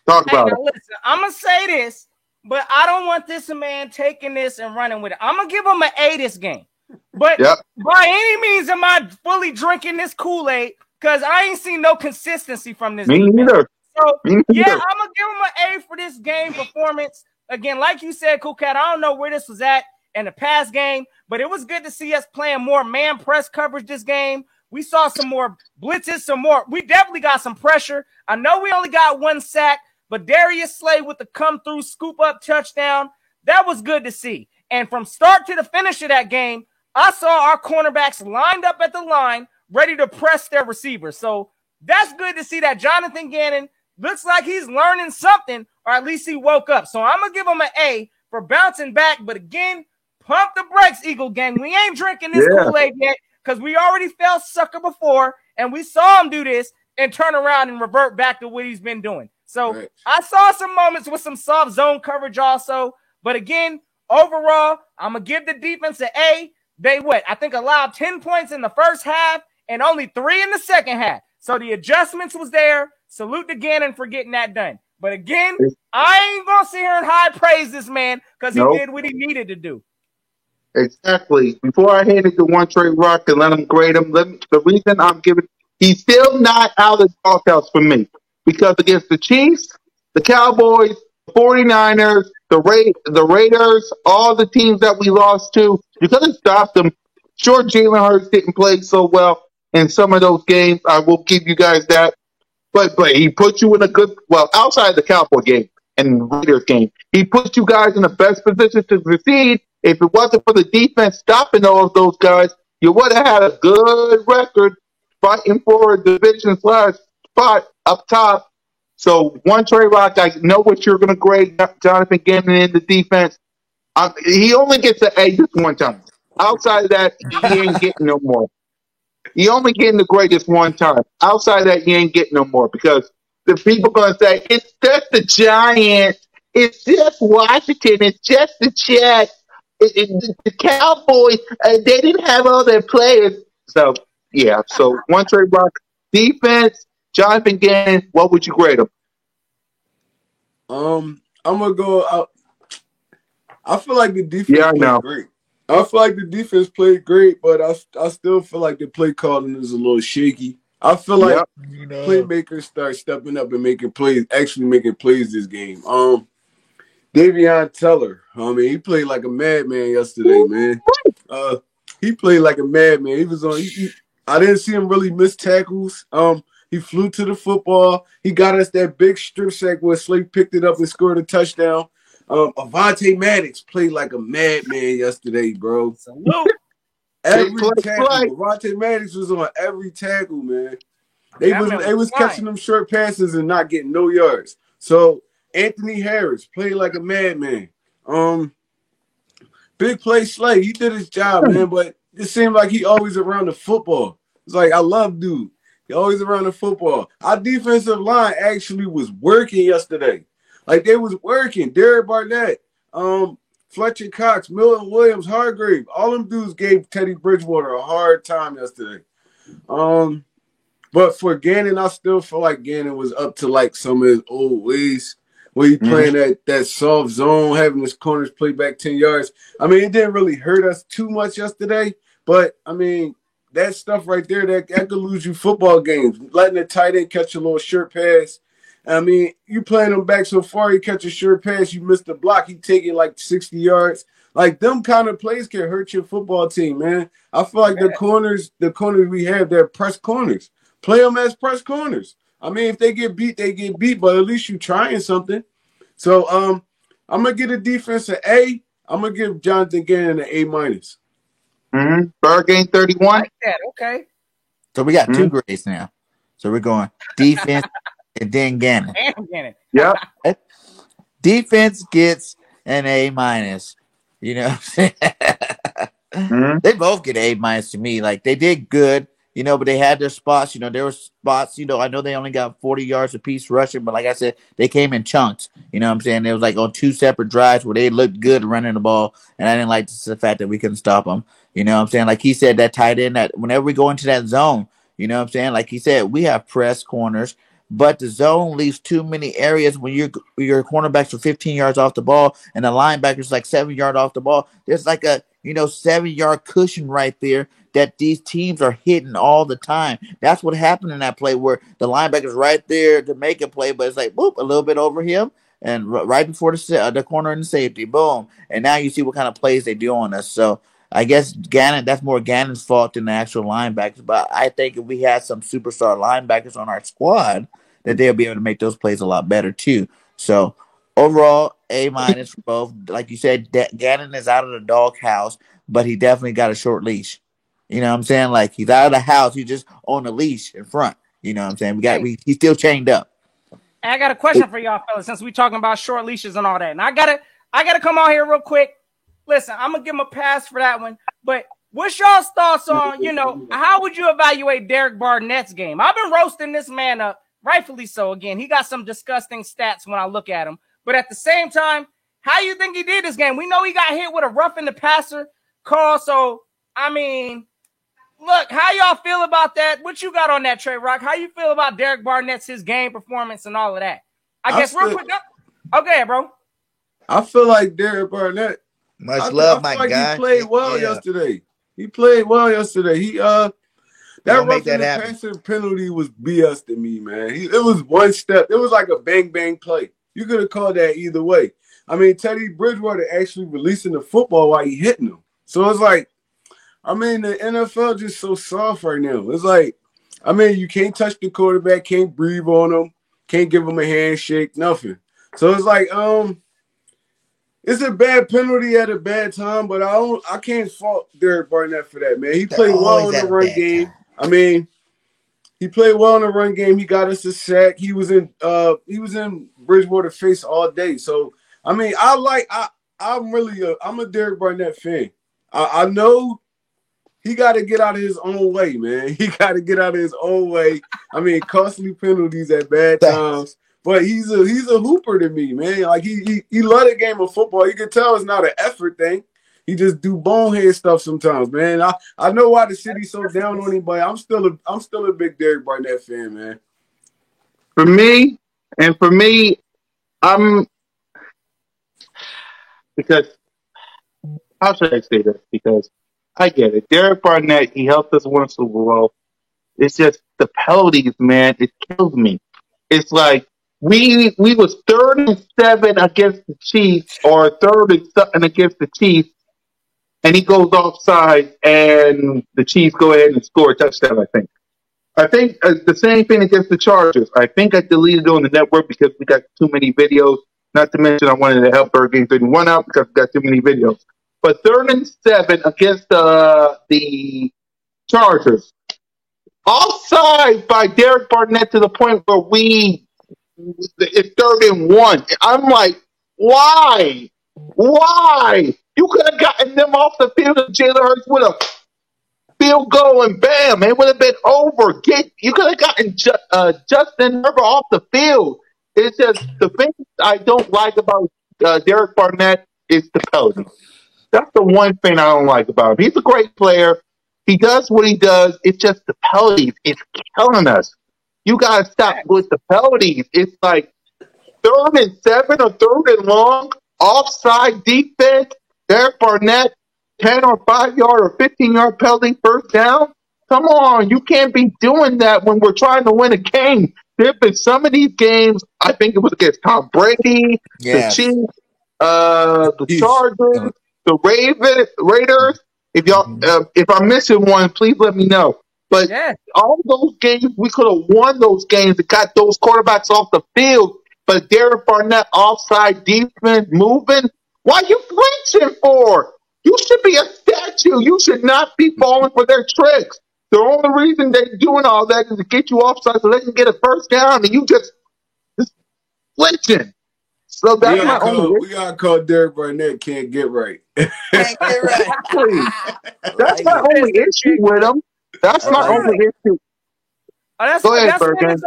Talk about it. Listen, I'm going to say this, but I don't want this man taking this and running with it. I'm going to give him an A this game. But by any means am I fully drinking this Kool-Aid because I ain't seen no consistency from this defense. Neither. So, yeah, I'm going to give him an A for this game performance. Again, like you said, Cool Cat, I don't know where this was at in the past game, but it was good to see us playing more man press coverage this game. We saw some more blitzes, we definitely got some pressure. I know we only got one sack, but Darius Slay with the come-through, scoop-up touchdown, that was good to see. And from start to the finish of that game, I saw our cornerbacks lined up at the line, ready to press their receivers. So that's good to see that Jonathan Gannon looks like he's learning something, or at least he woke up. So I'm going to give him an A for bouncing back. But again, pump the brakes, Eagle Gang. We ain't drinking this Kool-Aid yet because we already felt sucker before, and we saw him do this and turn around and revert back to what he's been doing. So I saw some moments with some soft zone coverage also. But again, overall, I'm going to give the defense an A. They I think allowed 10 points in the first half and only 3 in the second half. So the adjustments was there. Salute to Gannon for getting that done. But again, I ain't going to sit here and high praise this man because he did what he needed to do. Exactly. Before I hand it to One Trey Rock and let him grade him, the reason I'm giving, he's still not out of the doghouse for me. Because against the Chiefs, the Cowboys, the 49ers, the Raiders, all the teams that we lost to, you could have stopped them. Sure, Jalen Hurts didn't play so well in some of those games. I will give you guys that. But he put you in a good, outside the Cowboy game and Raiders game, he put you guys in the best position to succeed. If it wasn't for the defense stopping all of those guys, you would have had a good record fighting for a division / spot up top. So one Trey Rock, I know what you're going to grade Jonathan Gannon in the defense. He only gets an A this one time. Outside of that, he ain't getting no more. He only getting the grade this one time. Outside of that, he ain't getting no more because the people going to say, it's just the Giants. It's just Washington. It's just the Jets. The Cowboys, they didn't have all their players. So, yeah. So, one Trey Rock. Defense, Jonathan Gannon, what would you grade him? I'm going to go out. I feel like the defense played great. I feel like the defense played great, but I still feel like the play calling is a little shaky. I feel like playmakers start stepping up and making plays this game. Davion Teller, he played like a madman yesterday, man. He played like a madman. He was on. I didn't see him really miss tackles. He flew to the football. He got us that big strip sack where Slade picked it up and scored a touchdown. Avonte Maddox played like a madman yesterday, bro. Salute. Every tackle. Avonte Maddox was on every tackle, man. They was catching them short passes and not getting no yards. So Anthony Harris played like a madman. Big play Slay. He did his job, man, but it seemed like he always around the football. It's like I love dude. He always around the football. Our defensive line actually was working yesterday. Like they was working. Derek Barnett, Fletcher Cox, Milton Williams, Hargrave, all them dudes gave Teddy Bridgewater a hard time yesterday. But for Gannon, I still feel like Gannon was up to like some of his old ways where he playing that soft zone, having his corners play back 10 yards. I mean, it didn't really hurt us too much yesterday, but I mean, that stuff right there, that could lose you football games. Letting the tight end catch a little short pass. I mean, you playing him back so far, he catch a short pass, you miss the block, he take it like 60 yards. Like, them kind of plays can hurt your football team, man. I feel like the corners we have, they're press corners. Play them as press corners. I mean, if they get beat, they get beat, but at least you trying something. So, I'm going to give the defense an A. I'm going to give Jonathan Gannon an A-. Bird game 31. Like that, okay. So we got two grades now. So we're going defense and then Gannon. Damn, Gannon. Yeah. Defense gets an A-. You know what I'm saying? They both get A- to me. Like, they did good, you know, but they had their spots. You know, there were spots, you know, I know they only got 40 yards apiece rushing, but like I said, they came in chunks. You know what I'm saying? It was like on two separate drives where they looked good running the ball, and I didn't like the fact that we couldn't stop them. You know what I'm saying? Like he said, that tight end, that whenever we go into that zone, you know what I'm saying? Like he said, we have press corners, but the zone leaves too many areas when your cornerbacks are 15 yards off the ball and the linebacker's like 7 yards off the ball. There's like a, 7-yard cushion right there that these teams are hitting all the time. That's what happened in that play where the linebacker's right there to make a play, but it's like, boop, a little bit over him. And right before the corner and the safety, boom. And now you see what kind of plays they do on us. So I guess that's more Gannon's fault than the actual linebackers. But I think if we had some superstar linebackers on our squad, that they'll be able to make those plays a lot better too. So overall, A- for both. Like you said, Gannon is out of the doghouse, but he definitely got a short leash. You know what I'm saying? Like, he's out of the house, he's just on the leash in front. You know what I'm saying? He's still chained up. I got a question for y'all fellas, since we talking about short leashes and all that. And I gotta come out here real quick. Listen, I'm gonna give him a pass for that one. But what's y'all's thoughts on, how would you evaluate Derek Barnett's game? I've been roasting this man up, rightfully so. Again, he got some disgusting stats when I look at him. But at the same time, how you think he did this game? We know he got hit with a roughing the passer call. So, I mean, look, how y'all feel about that? What you got on that, Trey Rock? How you feel about Derek Barnett's, his game performance and all of that? I guess real quick. Okay, bro. I feel like Derek Barnett. Much love, my guy. He played well yesterday. He played well yesterday. That roughing the passer penalty was BS to me, man. It was one step. It was like a bang play. You could have called that either way. I mean, Teddy Bridgewater actually releasing the football while he hitting him. So it's like, I mean, the NFL just so soft right now. It's like, I mean, you can't touch the quarterback, can't breathe on him, can't give him a handshake, nothing. So it's like, it's a bad penalty at a bad time, but I can't fault Derek Barnett for that, man. He played well in the run game. I mean, He played well in the run game. He got us a sack. He was in Bridgewater face all day. So I mean, I'm a Derek Barnett fan. I know he got to get out of his own way, man. He got to get out of his own way. I mean, costly penalties at bad times. But he's a hooper to me, man. Like he love the game of football. You can tell it's not an effort thing. He just do bonehead stuff sometimes, man. I know why the city's so down on him, but I'm still a big Derek Barnett fan, man. For me, because how should I say this? Because I get it. Derek Barnett, he helped us win a Super Bowl. It's just the penalties, man. It kills me. It's like we was 3rd and 7 against the Chiefs, or 3rd and something against the Chiefs, and he goes offside, and the Chiefs go ahead and score a touchdown, I think the same thing against the Chargers. I think I deleted it on the network because we got too many videos. Not to mention I wanted to help Bird Game 31 out because we got too many videos. But 3rd and 7 against the Chargers. Offside by Derek Barnett to the point where it's 3rd and 1. I'm like, why? Why? You could have gotten them off the field if Jalen Hurts would have field goal and bam, it would have been over. You could have gotten Justin Herbert off the field. It's just the thing I don't like about Derek Barnett is the penalties. That's the one thing I don't like about him. He's a great player. He does what he does. It's just the penalties. It's killing us. You got to stop with the penalties. It's like 3rd and 7 or 3rd and long, offside defense, Derek Barnett, 10 or 5 yard or 15-yard penalty, 1st down. Come on, you can't be doing that when we're trying to win a game. There have been some of these games, I think it was against Tom Brady, the Chiefs, the Chargers, the Raiders. If y'all, if I'm missing one, please let me know. But all those games, we could have won those games and got those quarterbacks off the field. But Derek Barnett, offside defense, moving. Why are you flinching for? You should be a statue. You should not be falling for their tricks. The only reason they're doing all that is to get you offside so they can get a 1st down, and you just flinching. So that's my only. We gotta call Derek Barnett can't get right. Can't get right. Exactly. That's my only issue with him. That's my only issue. Go ahead, Bergen.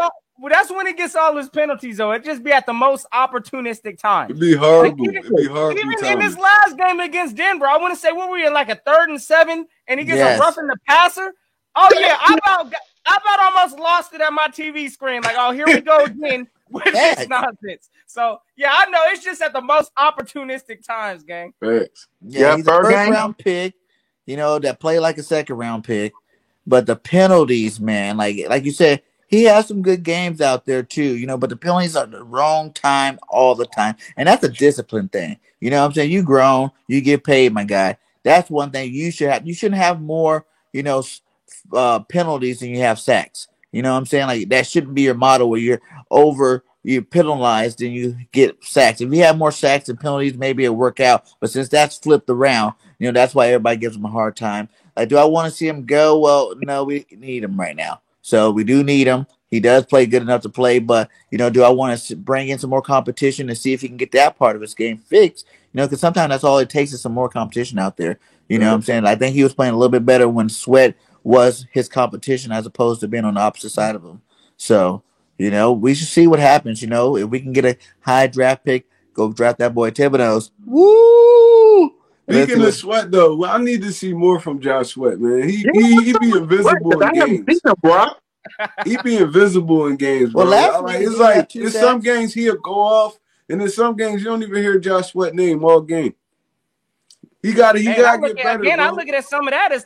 That's when he gets all his penalties, though. It just be at the most opportunistic time. It'd be horrible. Even in this last game against Denver, I want to say, what were we in, like a 3rd and 7, and he gets a roughing the passer? Oh, yeah, I about almost lost it at my TV screen. Like, oh, here we go again with this nonsense. So, yeah, I know. It's just at the most opportunistic times, gang. Thanks. Yeah, he's a 1st-round pick, that play like a 2nd-round pick. But the penalties, man, like you said, he has some good games out there too, but the penalties are at the wrong time all the time. And that's a discipline thing. You know what I'm saying? You grown, you get paid, my guy. That's one thing you should have. You shouldn't have more, penalties than you have sacks. You know what I'm saying? Like that shouldn't be your model where you're penalized and you get sacks. If you have more sacks and penalties, maybe it'll work out. But since that's flipped around, that's why everybody gives him a hard time. Like, do I want to see him go? Well, no, we need him right now. So we do need him. He does play good enough to play, but, do I want to bring in some more competition and see if he can get that part of his game fixed? Because sometimes that's all it takes is some more competition out there. You know what I'm saying? I think he was playing a little bit better when Sweat was his competition as opposed to being on the opposite side of him. So, we should see what happens. If we can get a high draft pick, go draft that boy Thibodeau. Woo! Speaking of Sweat, though, I need to see more from Josh Sweat, man. He be invisible in games. He be invisible in games, bro. It's some games he'll go off, and in some games you don't even hear Josh Sweat name all game. He gotta get better. Again, bro. I'm looking at some of that as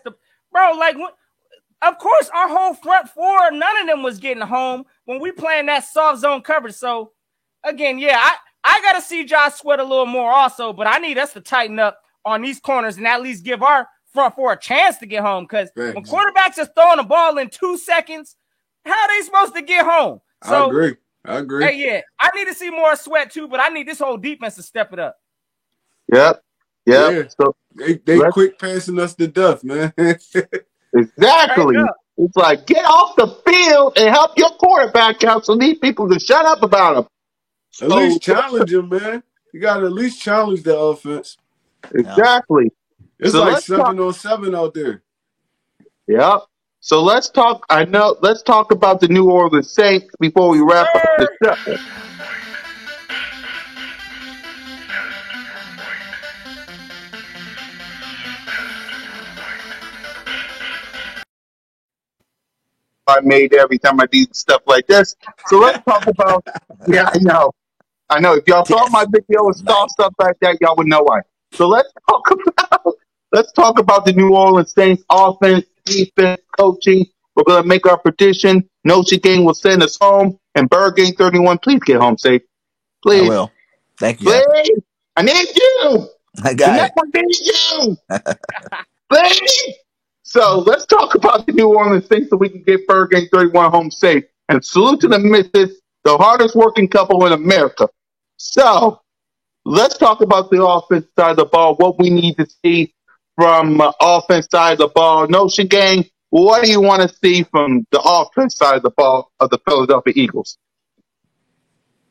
of course, our whole front four, none of them was getting home when we playing that soft zone coverage. So, again, I got to see Josh Sweat a little more also, but I need us to tighten up on these corners and at least give our front four a chance to get home. Because when quarterbacks are throwing the ball in 2 seconds, how are they supposed to get home? So, I agree. Hey, I need to see more Sweat too, but I need this whole defense to step it up. Yep. Yeah. So they quick passing us to death, man. Exactly. It's like, get off the field and help your quarterback out so these people can shut up about him. At least challenge him, man. You got to at least challenge the offense. Exactly. It's So like let's 7-on-7 out there. Yep. So let's talk. Let's talk about the New Orleans Saints before we wrap up the show. I made every time I do stuff like this. So let's talk about. Yeah, I know. If y'all saw my video and saw stuff like that, y'all would know why. So let's talk about the New Orleans Saints offense, defense, coaching. We're gonna make our prediction. Noshi Gang will send us home, and Bird Gang 31, please get home safe. Please. I will. Thank you. Please. I need you. I got I need you. Please. So let's talk about the New Orleans Saints so we can get Bird Gang 31 home safe. And salute to the missus, the hardest working couple in America. So let's talk about the offense side of the ball, what we need to see from offense side of the ball. Notion Gang, what do you want to see from the offense side of the ball of the Philadelphia Eagles?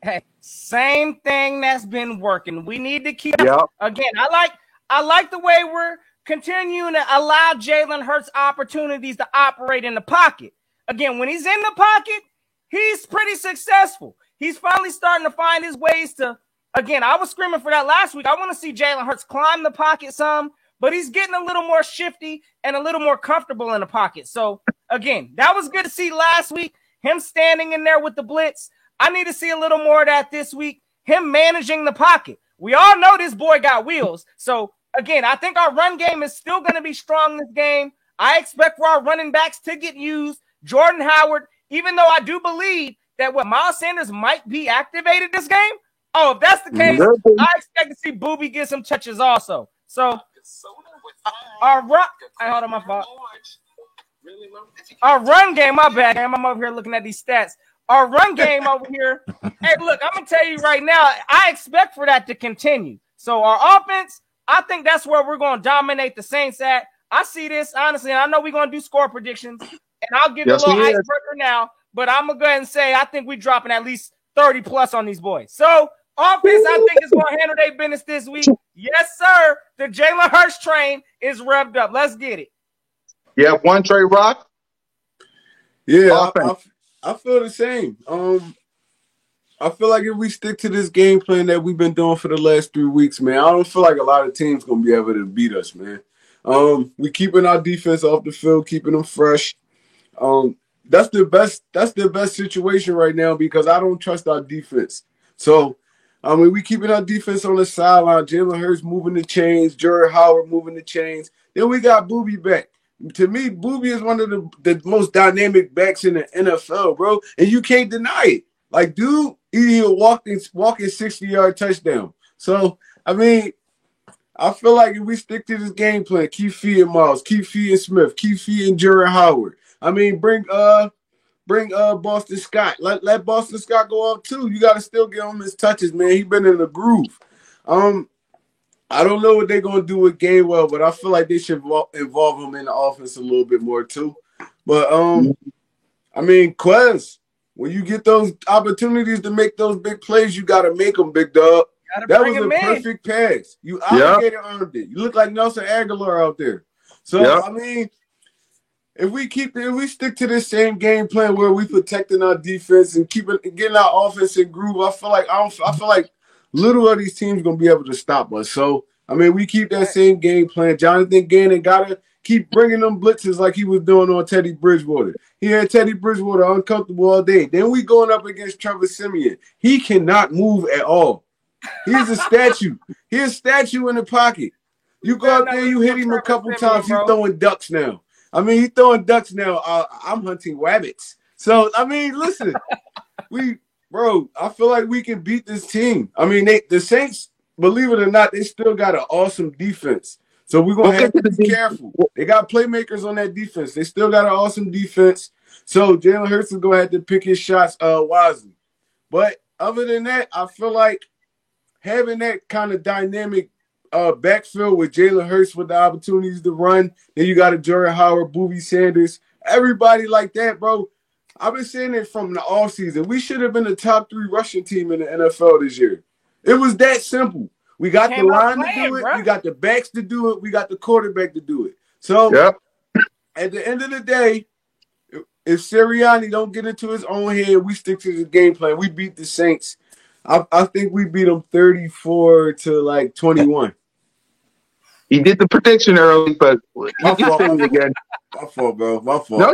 Hey, same thing that's been working. We need to keep again. I like the way we're continuing to allow Jalen Hurts opportunities to operate in the pocket. Again, when he's in the pocket, he's pretty successful. He's finally starting to find his ways to, again, I was screaming for that last week. I want to see Jalen Hurts climb the pocket some, but he's getting a little more shifty and a little more comfortable in the pocket. So, again, that was good to see last week, him standing in there with the blitz. I need to see a little more of that this week, him managing the pocket. We all know this boy got wheels. So, again, I think our run game is still going to be strong this game. I expect for our running backs to get used. Jordan Howard, even though I do believe that Miles Sanders might be activated this game. Oh, if that's the case, I expect to see Booby get some touches also. So, our run game, my bad. I'm over here looking at these stats. Our run game over here. Hey, look, I'm going to tell you right now, I expect for that to continue. So, our offense, I think that's where we're going to dominate the Saints at. I see this, honestly, and I know we're going to do score predictions, and I'll give you a little icebreaker now, but I'm going to go ahead and say I think we're dropping at least 30-plus on these boys. So, offense, I think, is going to handle their business this week. Yes, sir. The Jalen Hurts train is revved up. Let's get it. You have one, Trey Rock? Yeah, I feel the same. I feel like if we stick to this game plan that we've been doing for the last 3 weeks, man, I don't feel like a lot of teams going to be able to beat us, man. We keeping our defense off the field, keeping them fresh. That's the best situation right now because I don't trust our defense. So, we keeping our defense on the sideline. Jalen Hurts moving the chains, Jordan Howard moving the chains. Then we got Booby back. To me, Booby is one of the most dynamic backs in the NFL, bro, and you can't deny it. Like, dude, he'll walking 60-yard touchdown. So, I feel like if we stick to this game plan, keep feeding Miles, keep feeding Smith, keep feeding Jordan Howard. Bring Boston Scott. Let Boston Scott go up too. You got to still give him his touches, man. He been in the groove. I don't know what they're gonna do with Gainwell, but I feel like they should involve him in the offense a little bit more too. But Quez, when you get those opportunities to make those big plays, you got to make them, big dog. That was a perfect pass. You obligated earned it. You look like Nelson Aguilar out there. So if we stick to this same game plan where we protecting our defense and getting our offense in groove, I feel like little of these teams gonna be able to stop us. So we keep that same game plan. Jonathan Gannon gotta keep bringing them blitzes like he was doing on Teddy Bridgewater. He had Teddy Bridgewater uncomfortable all day. Then we going up against Trevor Siemian. He cannot move at all. He's a statue. He's a statue in the pocket. You go out there, you hit him a couple times. He's throwing ducks now. He's throwing ducks now. I'm hunting rabbits. So listen, I feel like we can beat this team. The Saints, believe it or not, they still got an awesome defense. So we're going to have to be careful. They got playmakers on that defense. They still got an awesome defense. So Jalen Hurts is going to have to pick his shots wisely. But other than that, I feel like having that kind of dynamic backfield with Jalen Hurts with the opportunities to run, then you got a Jordan Howard, Booby Sanders, everybody like that, bro. I've been saying it from the offseason. We should have been the top 3 rushing team in the NFL this year. It was that simple. We got the line to do it. Bro. We got the backs to do it. We got the quarterback to do it. So at the end of the day, if Sirianni don't get into his own head, we stick to the game plan. We beat the Saints. I think we beat them 34-21. He did the prediction early, but you can say it again. My fault, bro. My fault. No,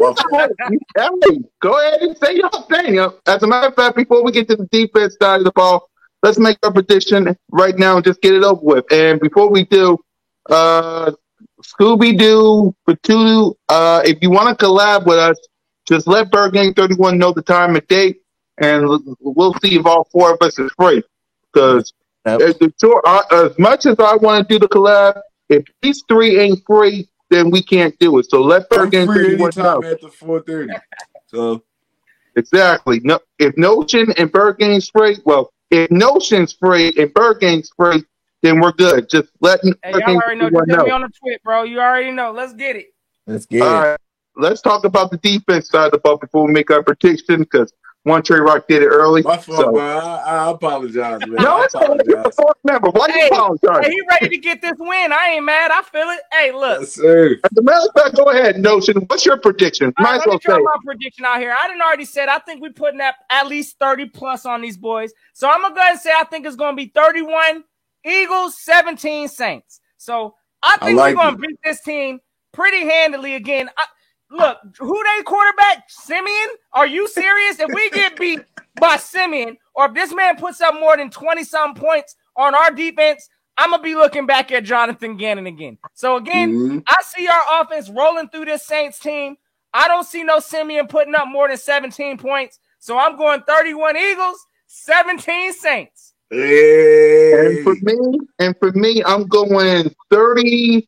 go ahead and say your thing. As a matter of fact, before we get to the defense side of the ball, let's make our prediction right now and just get it over with. And before we do, Scooby-Doo, Patudu, if you want to collab with us, just let Bird Gang 31 know the time and date, and we'll see if all 4 of us is free. Because as much as I want to do the collab, if these 3 ain't free, then we can't do it. So let Bird Gang 31 know. After 4:30. So exactly. No, if Notion and Bird Gang's free, if Notion's free and Bird Gang's free, then we're good. Just let y'all already know. Just get me on the tweet, bro. You already know. Let's get it. Let's get it. All right. Let's talk about the defense side of the ball before we make our prediction, because One Trey Rock did it early. My fault, man. I apologize, man. No, it's not a fourth member. Why you apologize? Hey, he ready to get this win. I ain't mad. I feel it. Hey, look. Yes, sir. As a matter of fact, go ahead, Notion. What's your prediction? Might as well say my prediction out here. I didn't already said I think we putting at least 30 plus on these boys. So I'm gonna go ahead and say I think it's gonna be 31 Eagles, 17 Saints. So I think we're gonna beat this team pretty handily again. Look, who they quarterback? Simeon? Are you serious? If we get beat by Simeon, or if this man puts up more than 20-some points on our defense, I'm going to be looking back at Jonathan Gannon again. So, again, I see our offense rolling through this Saints team. I don't see no Simeon putting up more than 17 points. So, I'm going 31 Eagles, 17 Saints. Hey. And for me, I'm going 30.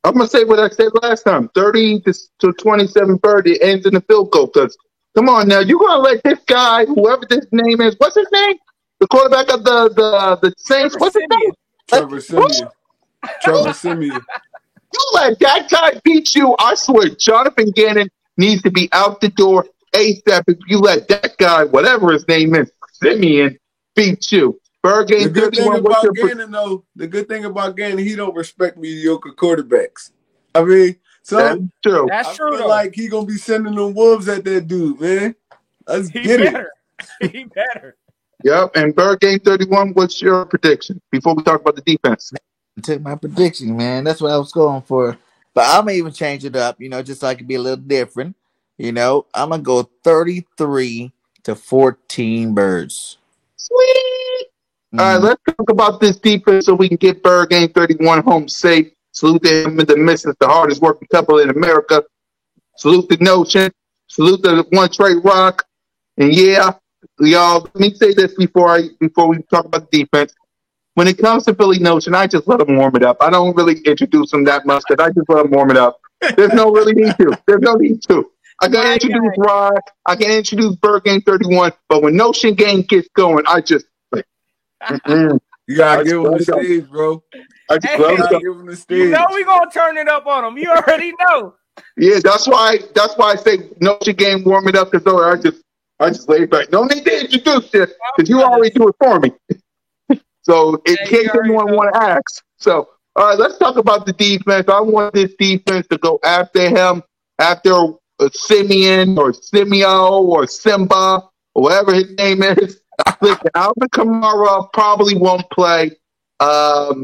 I'm going to say what I said last time, 30-27 Bird. It ends in the field goal. Because, come on now, you're going to let this guy, whoever this name is, what's his name? The quarterback of the Saints. What's his name? Trevor Simeon. You let that guy beat you. I swear, Jonathan Gannon needs to be out the door ASAP if you let that guy, whatever his name is, Simeon, beat you. The good thing about Gannon, though, he don't respect mediocre quarterbacks. I mean, so that's true. That's true. Feel like he gonna be sending them wolves at that dude, man. Let's get it. He better. Yep. And Bird Gang 31, what's your prediction before we talk about the defense? I took my prediction, man. That's what I was going for. But I'm gonna even change it up, just so I can be a little different. I'm gonna go 33-14 Birds. Sweet. All right, let's talk about this defense so we can get Bird Gang 31 home safe. Salute to him and the missus, the hardest working couple in America. Salute the Notion. Salute to One Trey Rock. And yeah, y'all, let me say this before we talk about the defense. When it comes to Philly Notion, I just let them warm it up. I don't really introduce them that much because I just let them warm it up. There's no really need to. There's no need to. I can introduce Rock. I can introduce Bird Gang 31. But when Notion Gang gets going, I just you gotta give him the stage, bro. I just give him the stage. You know we gonna turn it up on him. You already know. Yeah, that's why I say Notion Gang warm it up because I just lay back. No need to introduce this because you already do it for me. So in case anyone want to ask. So all right, let's talk about the defense. I want this defense to go after him, after Simeon or Simeo or Simba or whatever his name is. Listen, Alvin Kamara probably won't play.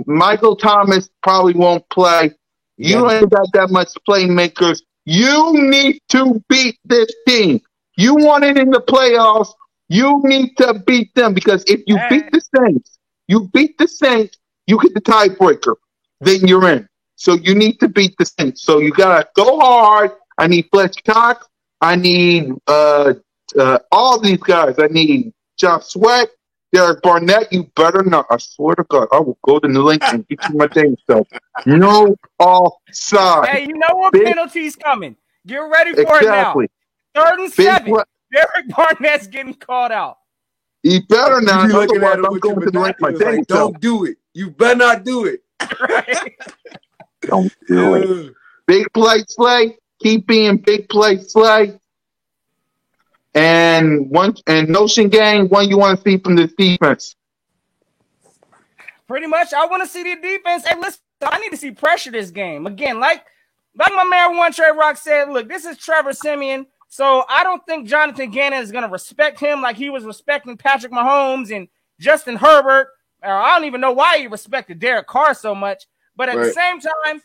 Michael Thomas probably won't play. You ain't got that much playmakers. You need to beat this team. You want it in the playoffs. You need to beat them because if you beat the Saints, you get the tiebreaker. Then you're in. So you need to beat the Saints. So you gotta go hard. I need Fletcher Cox. I need all these guys. I need Josh Sweat, Derek Barnett. You better not. I swear to God, I will go to New England and get you my damn self. No offside. Hey, you know what penalty's coming? Get ready for it now. 3rd and 7. Derek Barnett's getting called out. He better not. Otherwise, I'm going to New England my damn self. Don't do it. You better not do it. Right? Don't do it. Big play, Slay. keep being big play Slay. And Notion Gang, what you want to see from this defense? Pretty much, I want to see the defense. Hey, listen, I need to see pressure this game. Again, like my man One Trey Rock said, look, this is Trevor Siemian. So I don't think Jonathan Gannon is going to respect him like he was respecting Patrick Mahomes and Justin Herbert. I don't even know why he respected Derek Carr so much. But at the same time,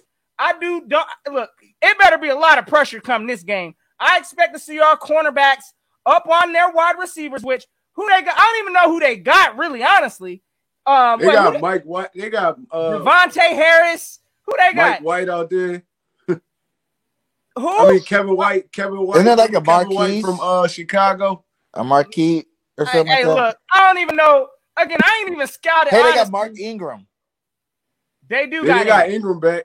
look, it better be a lot of pressure come this game. I expect to see our cornerbacks up on their wide receivers, which who they got. I don't even know who they got, really, honestly. They got Mike White. They got Devontae Harris. Who they got? Mike White out there. Who? I mean, Kevin White. Isn't that like a Marquise from Chicago? A Marquise or something like that? Look, I don't even know. Again, I ain't even scouted. Hey, they got Mark Ingram. They do They got Ingram back.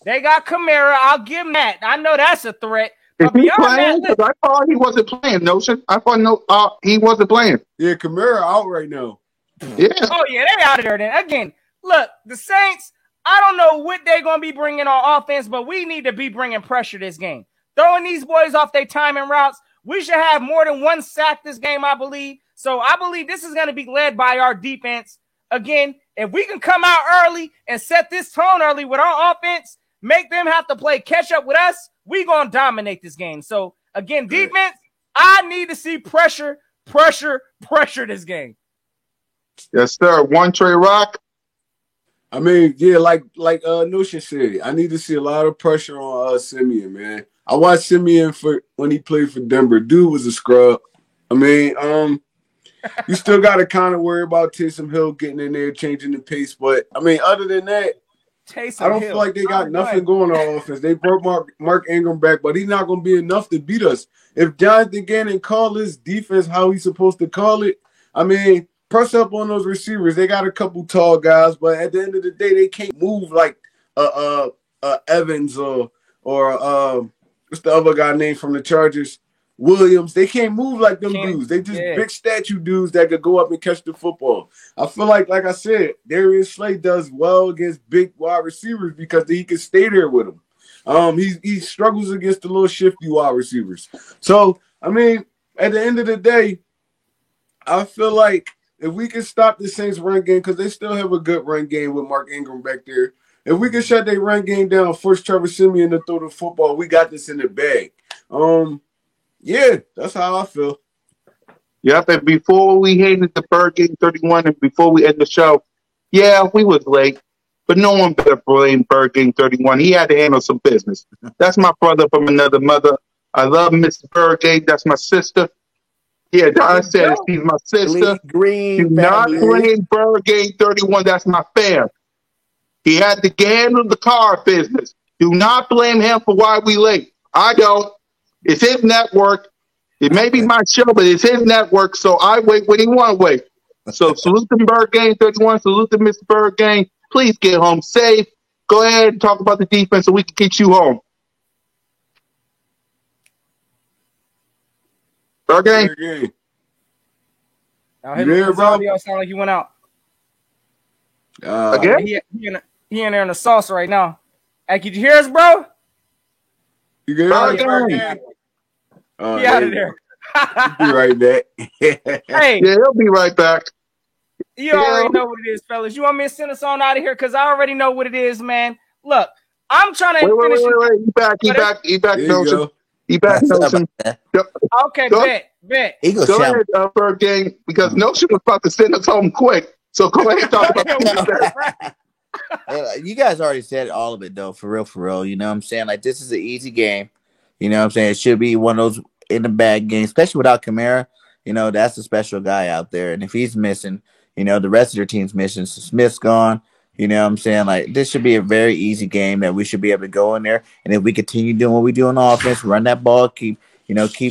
They got Kamara. I'll give him that. I know that's a threat. Is he playing? Because I thought he wasn't playing. Notion. I thought he wasn't playing. Yeah, Kamara out right now. Yeah. Oh yeah, they out of there. Then again, look, the Saints. I don't know what they're gonna be bringing on offense, but we need to be bringing pressure this game. Throwing these boys off their timing routes. We should have more than one sack this game, I believe. So I believe this is going to be led by our defense. Again, if we can come out early and set this tone early with our offense, make them have to play catch up with us, we going to dominate this game. So, again, defense, I need to see pressure this game. Yes, sir. One Trey Rock. I mean, yeah, like Notion said, I need to see a lot of pressure on Siemian, man. I watched Siemian when he played for Denver. Dude was a scrub. I mean, you still got to kind of worry about Taysom Hill getting in there, changing the pace. But, I mean, other than that, I don't feel like they got nothing going on offense. They brought Mark Ingram back, but he's not going to be enough to beat us. If Jonathan Gannon call his defense how he's supposed to call it, I mean, press up on those receivers. They got a couple tall guys, but at the end of the day, they can't move like Evans or what's the other guy named from the Chargers? Williams. They can't move like them dudes. They just big statue dudes that could go up and catch the football. I feel like I said, Darius Slay does well against big wide receivers because he can stay there with them. He struggles against the little shifty wide receivers. So, I mean, at the end of the day, I feel like if we can stop the Saints run game, because they still have a good run game with Mark Ingram back there. If we can shut their run game down, force Trevor Siemian to throw the football, we got this in the bag. Yeah, that's how I feel. Yep, and before we headed to Bird Game 31 and before we end the show, yeah, we was late, but no one better blame Bird Game 31. He had to handle some business. That's my brother from another mother. I love Mr. Bird Game. That's my sister. Yeah, I said she's my sister. Do not blame Bird Game 31. That's my fam. He had to handle the car business. Do not blame him for why we late. I don't. It's his network. It may be my show, but it's his network, so I wait when he want to wait. So salute to Bird Game 31. Salute to Mr. Bird Game. Please get home safe. Go ahead and talk about the defense so we can get you home. Bird Game. His audio sound like he went out. Again? He in there in the sauce right now. Hey, could you hear us, bro? You get He out of there. Be right back. Hey, yeah, he'll be right back. You already know what it is, fellas. You want me to send us on out of here? Because I already know what it is, man. Look, I'm trying to finish. Wait. He back, Notion. He back, Notion. Okay, bet. Go ahead, Bird Game, because Notion was about to send us home quick. So go ahead and talk about that. You guys already said all of it, though, for real. You know what I'm saying? Like, this is an easy game. You know what I'm saying? It should be one of those in the bag games, especially without Kamara. You know, that's a special guy out there. And if he's missing, you know, the rest of their team's missing. So Smith's gone. You know what I'm saying? Like, this should be a very easy game that we should be able to go in there. And if we continue doing what we do on offense, run that ball, keep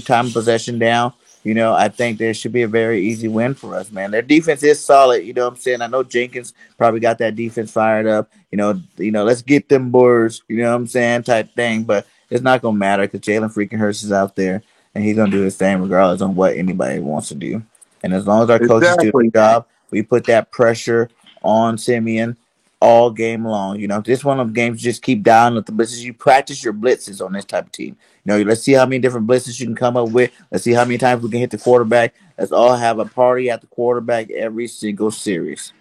time of possession down, you know, I think there should be a very easy win for us, man. Their defense is solid. You know what I'm saying? I know Jenkins probably got that defense fired up. You know, let's get them boards, you know what I'm saying, type thing. But it's not going to matter because Jalen freaking Hurts is out there, and he's going to do his thing regardless on what anybody wants to do. And as long as our coaches do the job, we put that pressure on Siemian, all game long. You know, this one of the games just keep down with the blitzes. You practice your blitzes on this type of team. You know, let's see how many different blitzes you can come up with. Let's see how many times we can hit the quarterback. Let's all have a party at the quarterback every single series.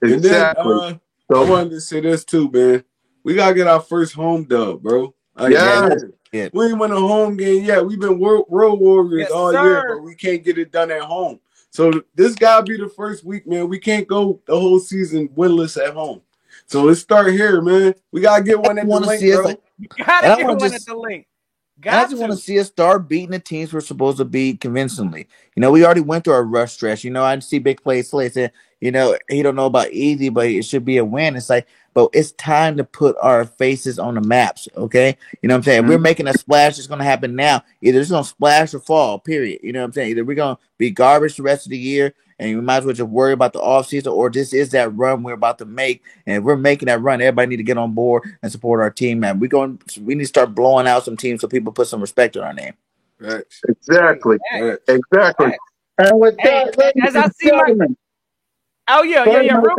Exactly. And then I wanted to say this too, man. We gotta get our first home dub, bro. Like, yeah. We ain't won a home game yet. We've been road warriors all year, but we can't get it done at home. So this gotta be the first week, man. We can't go the whole season winless at home. So let's start here, man. We gotta get one at the link, bro. You gotta get one at the link. I just want to see us start beating the teams we're supposed to beat convincingly. You know, we already went through our rush stretch. You know, I see Big Play Slay saying, you know, he don't know about easy, but it should be a win. It's like, but it's time to put our faces on the maps, okay? You know what I'm saying? Mm-hmm. We're making a splash. It's going to happen now. Either it's going to splash or fall, period. You know what I'm saying? Either we're going to be garbage the rest of the year, and we might as well just worry about the offseason, or this is that run we're about to make. And if we're making that run, everybody need to get on board and support our team, man. We need to start blowing out some teams so people put some respect on our name. Right. Exactly. Right. Exactly. Right. And with that, as I see real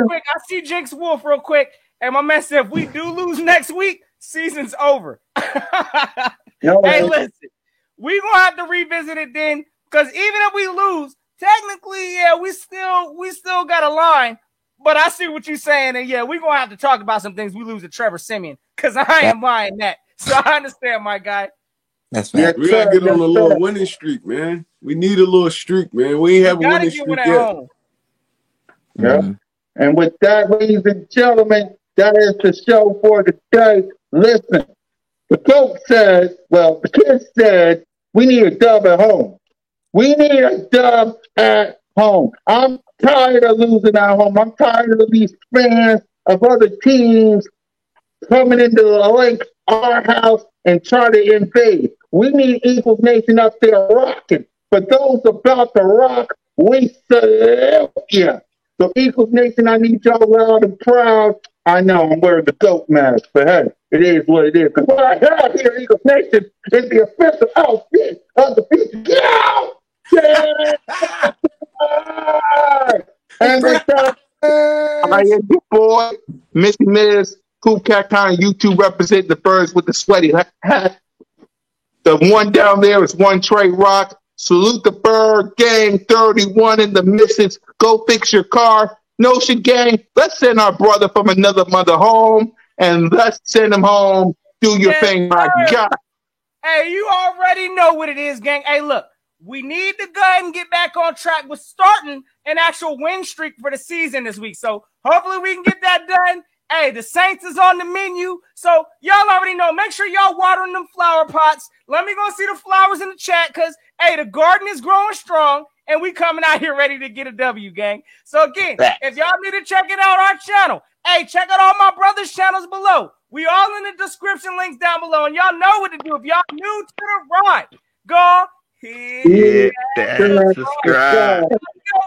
quick, I see Jinx Wolf real quick, and my man said, if we do lose next week, season's over. Hey, listen, we're going to have to revisit it then, because even if we lose, technically, yeah, we still got a line, but I see what you're saying, and yeah, we're going to have to talk about some things we lose to Trevor Siemian, because I ain't buying that. So I understand, my guy. That's right. We got to get on a little winning streak, man. We need a little streak, man. We ain't have a winning streak yet. Home. Yeah. Mm-hmm. And with that, ladies and gentlemen, that is the show for today. Listen, the GOAT said, well, the kids said, we need a dub at home. We need a dub at home. I'm tired of losing at home. I'm tired of these fans of other teams coming into the link, our house, and try to invade. We need Eagles Nation up there rocking. For those about to rock, we salute you. So Eagles Nation, I need y'all loud and proud. I know I'm wearing the GOAT mask, but hey, it is what it is. Because what I have here, Eagles Nation, is the official outfit of the future. Get out! And with that, I am your boy, Missy Miz, Cool Cat Kind YouTube represent the birds with the sweaty hat. The one down there is One Trey Rock. Salute the bird gang 31 in the missus. Go fix your car. Notion gang, let's send our brother from another mother home, and let's send him home. Do your thing, my God. Hey, you already know what it is, gang. Hey, look, we need to go ahead and get back on track with starting an actual win streak for the season this week. So hopefully we can get that done. Hey, the Saints is on the menu. So y'all already know. Make sure y'all watering them flower pots. Let me go see the flowers in the chat because, hey, the garden is growing strong and we coming out here ready to get a W, gang. So again, if y'all need to check it out, our channel, hey, check out all my brothers' channels below. We all in the description links down below. And y'all know what to do. If y'all new to the ride, go hit that subscribe.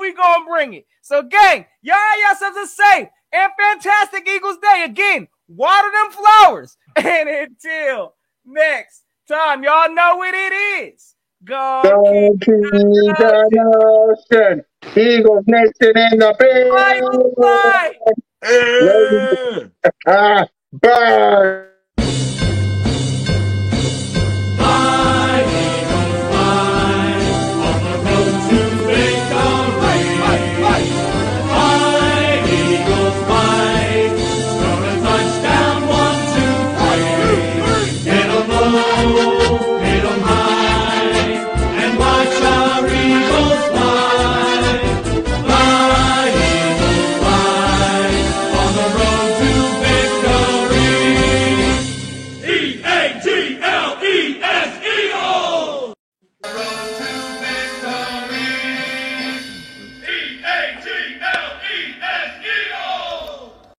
We gonna bring it. So gang, y'all have yourselves a safe and fantastic Eagles Day. Again, water them flowers. And until next time, y'all know what it is. Go keep the notion. Eagles Nation in the building. Bye.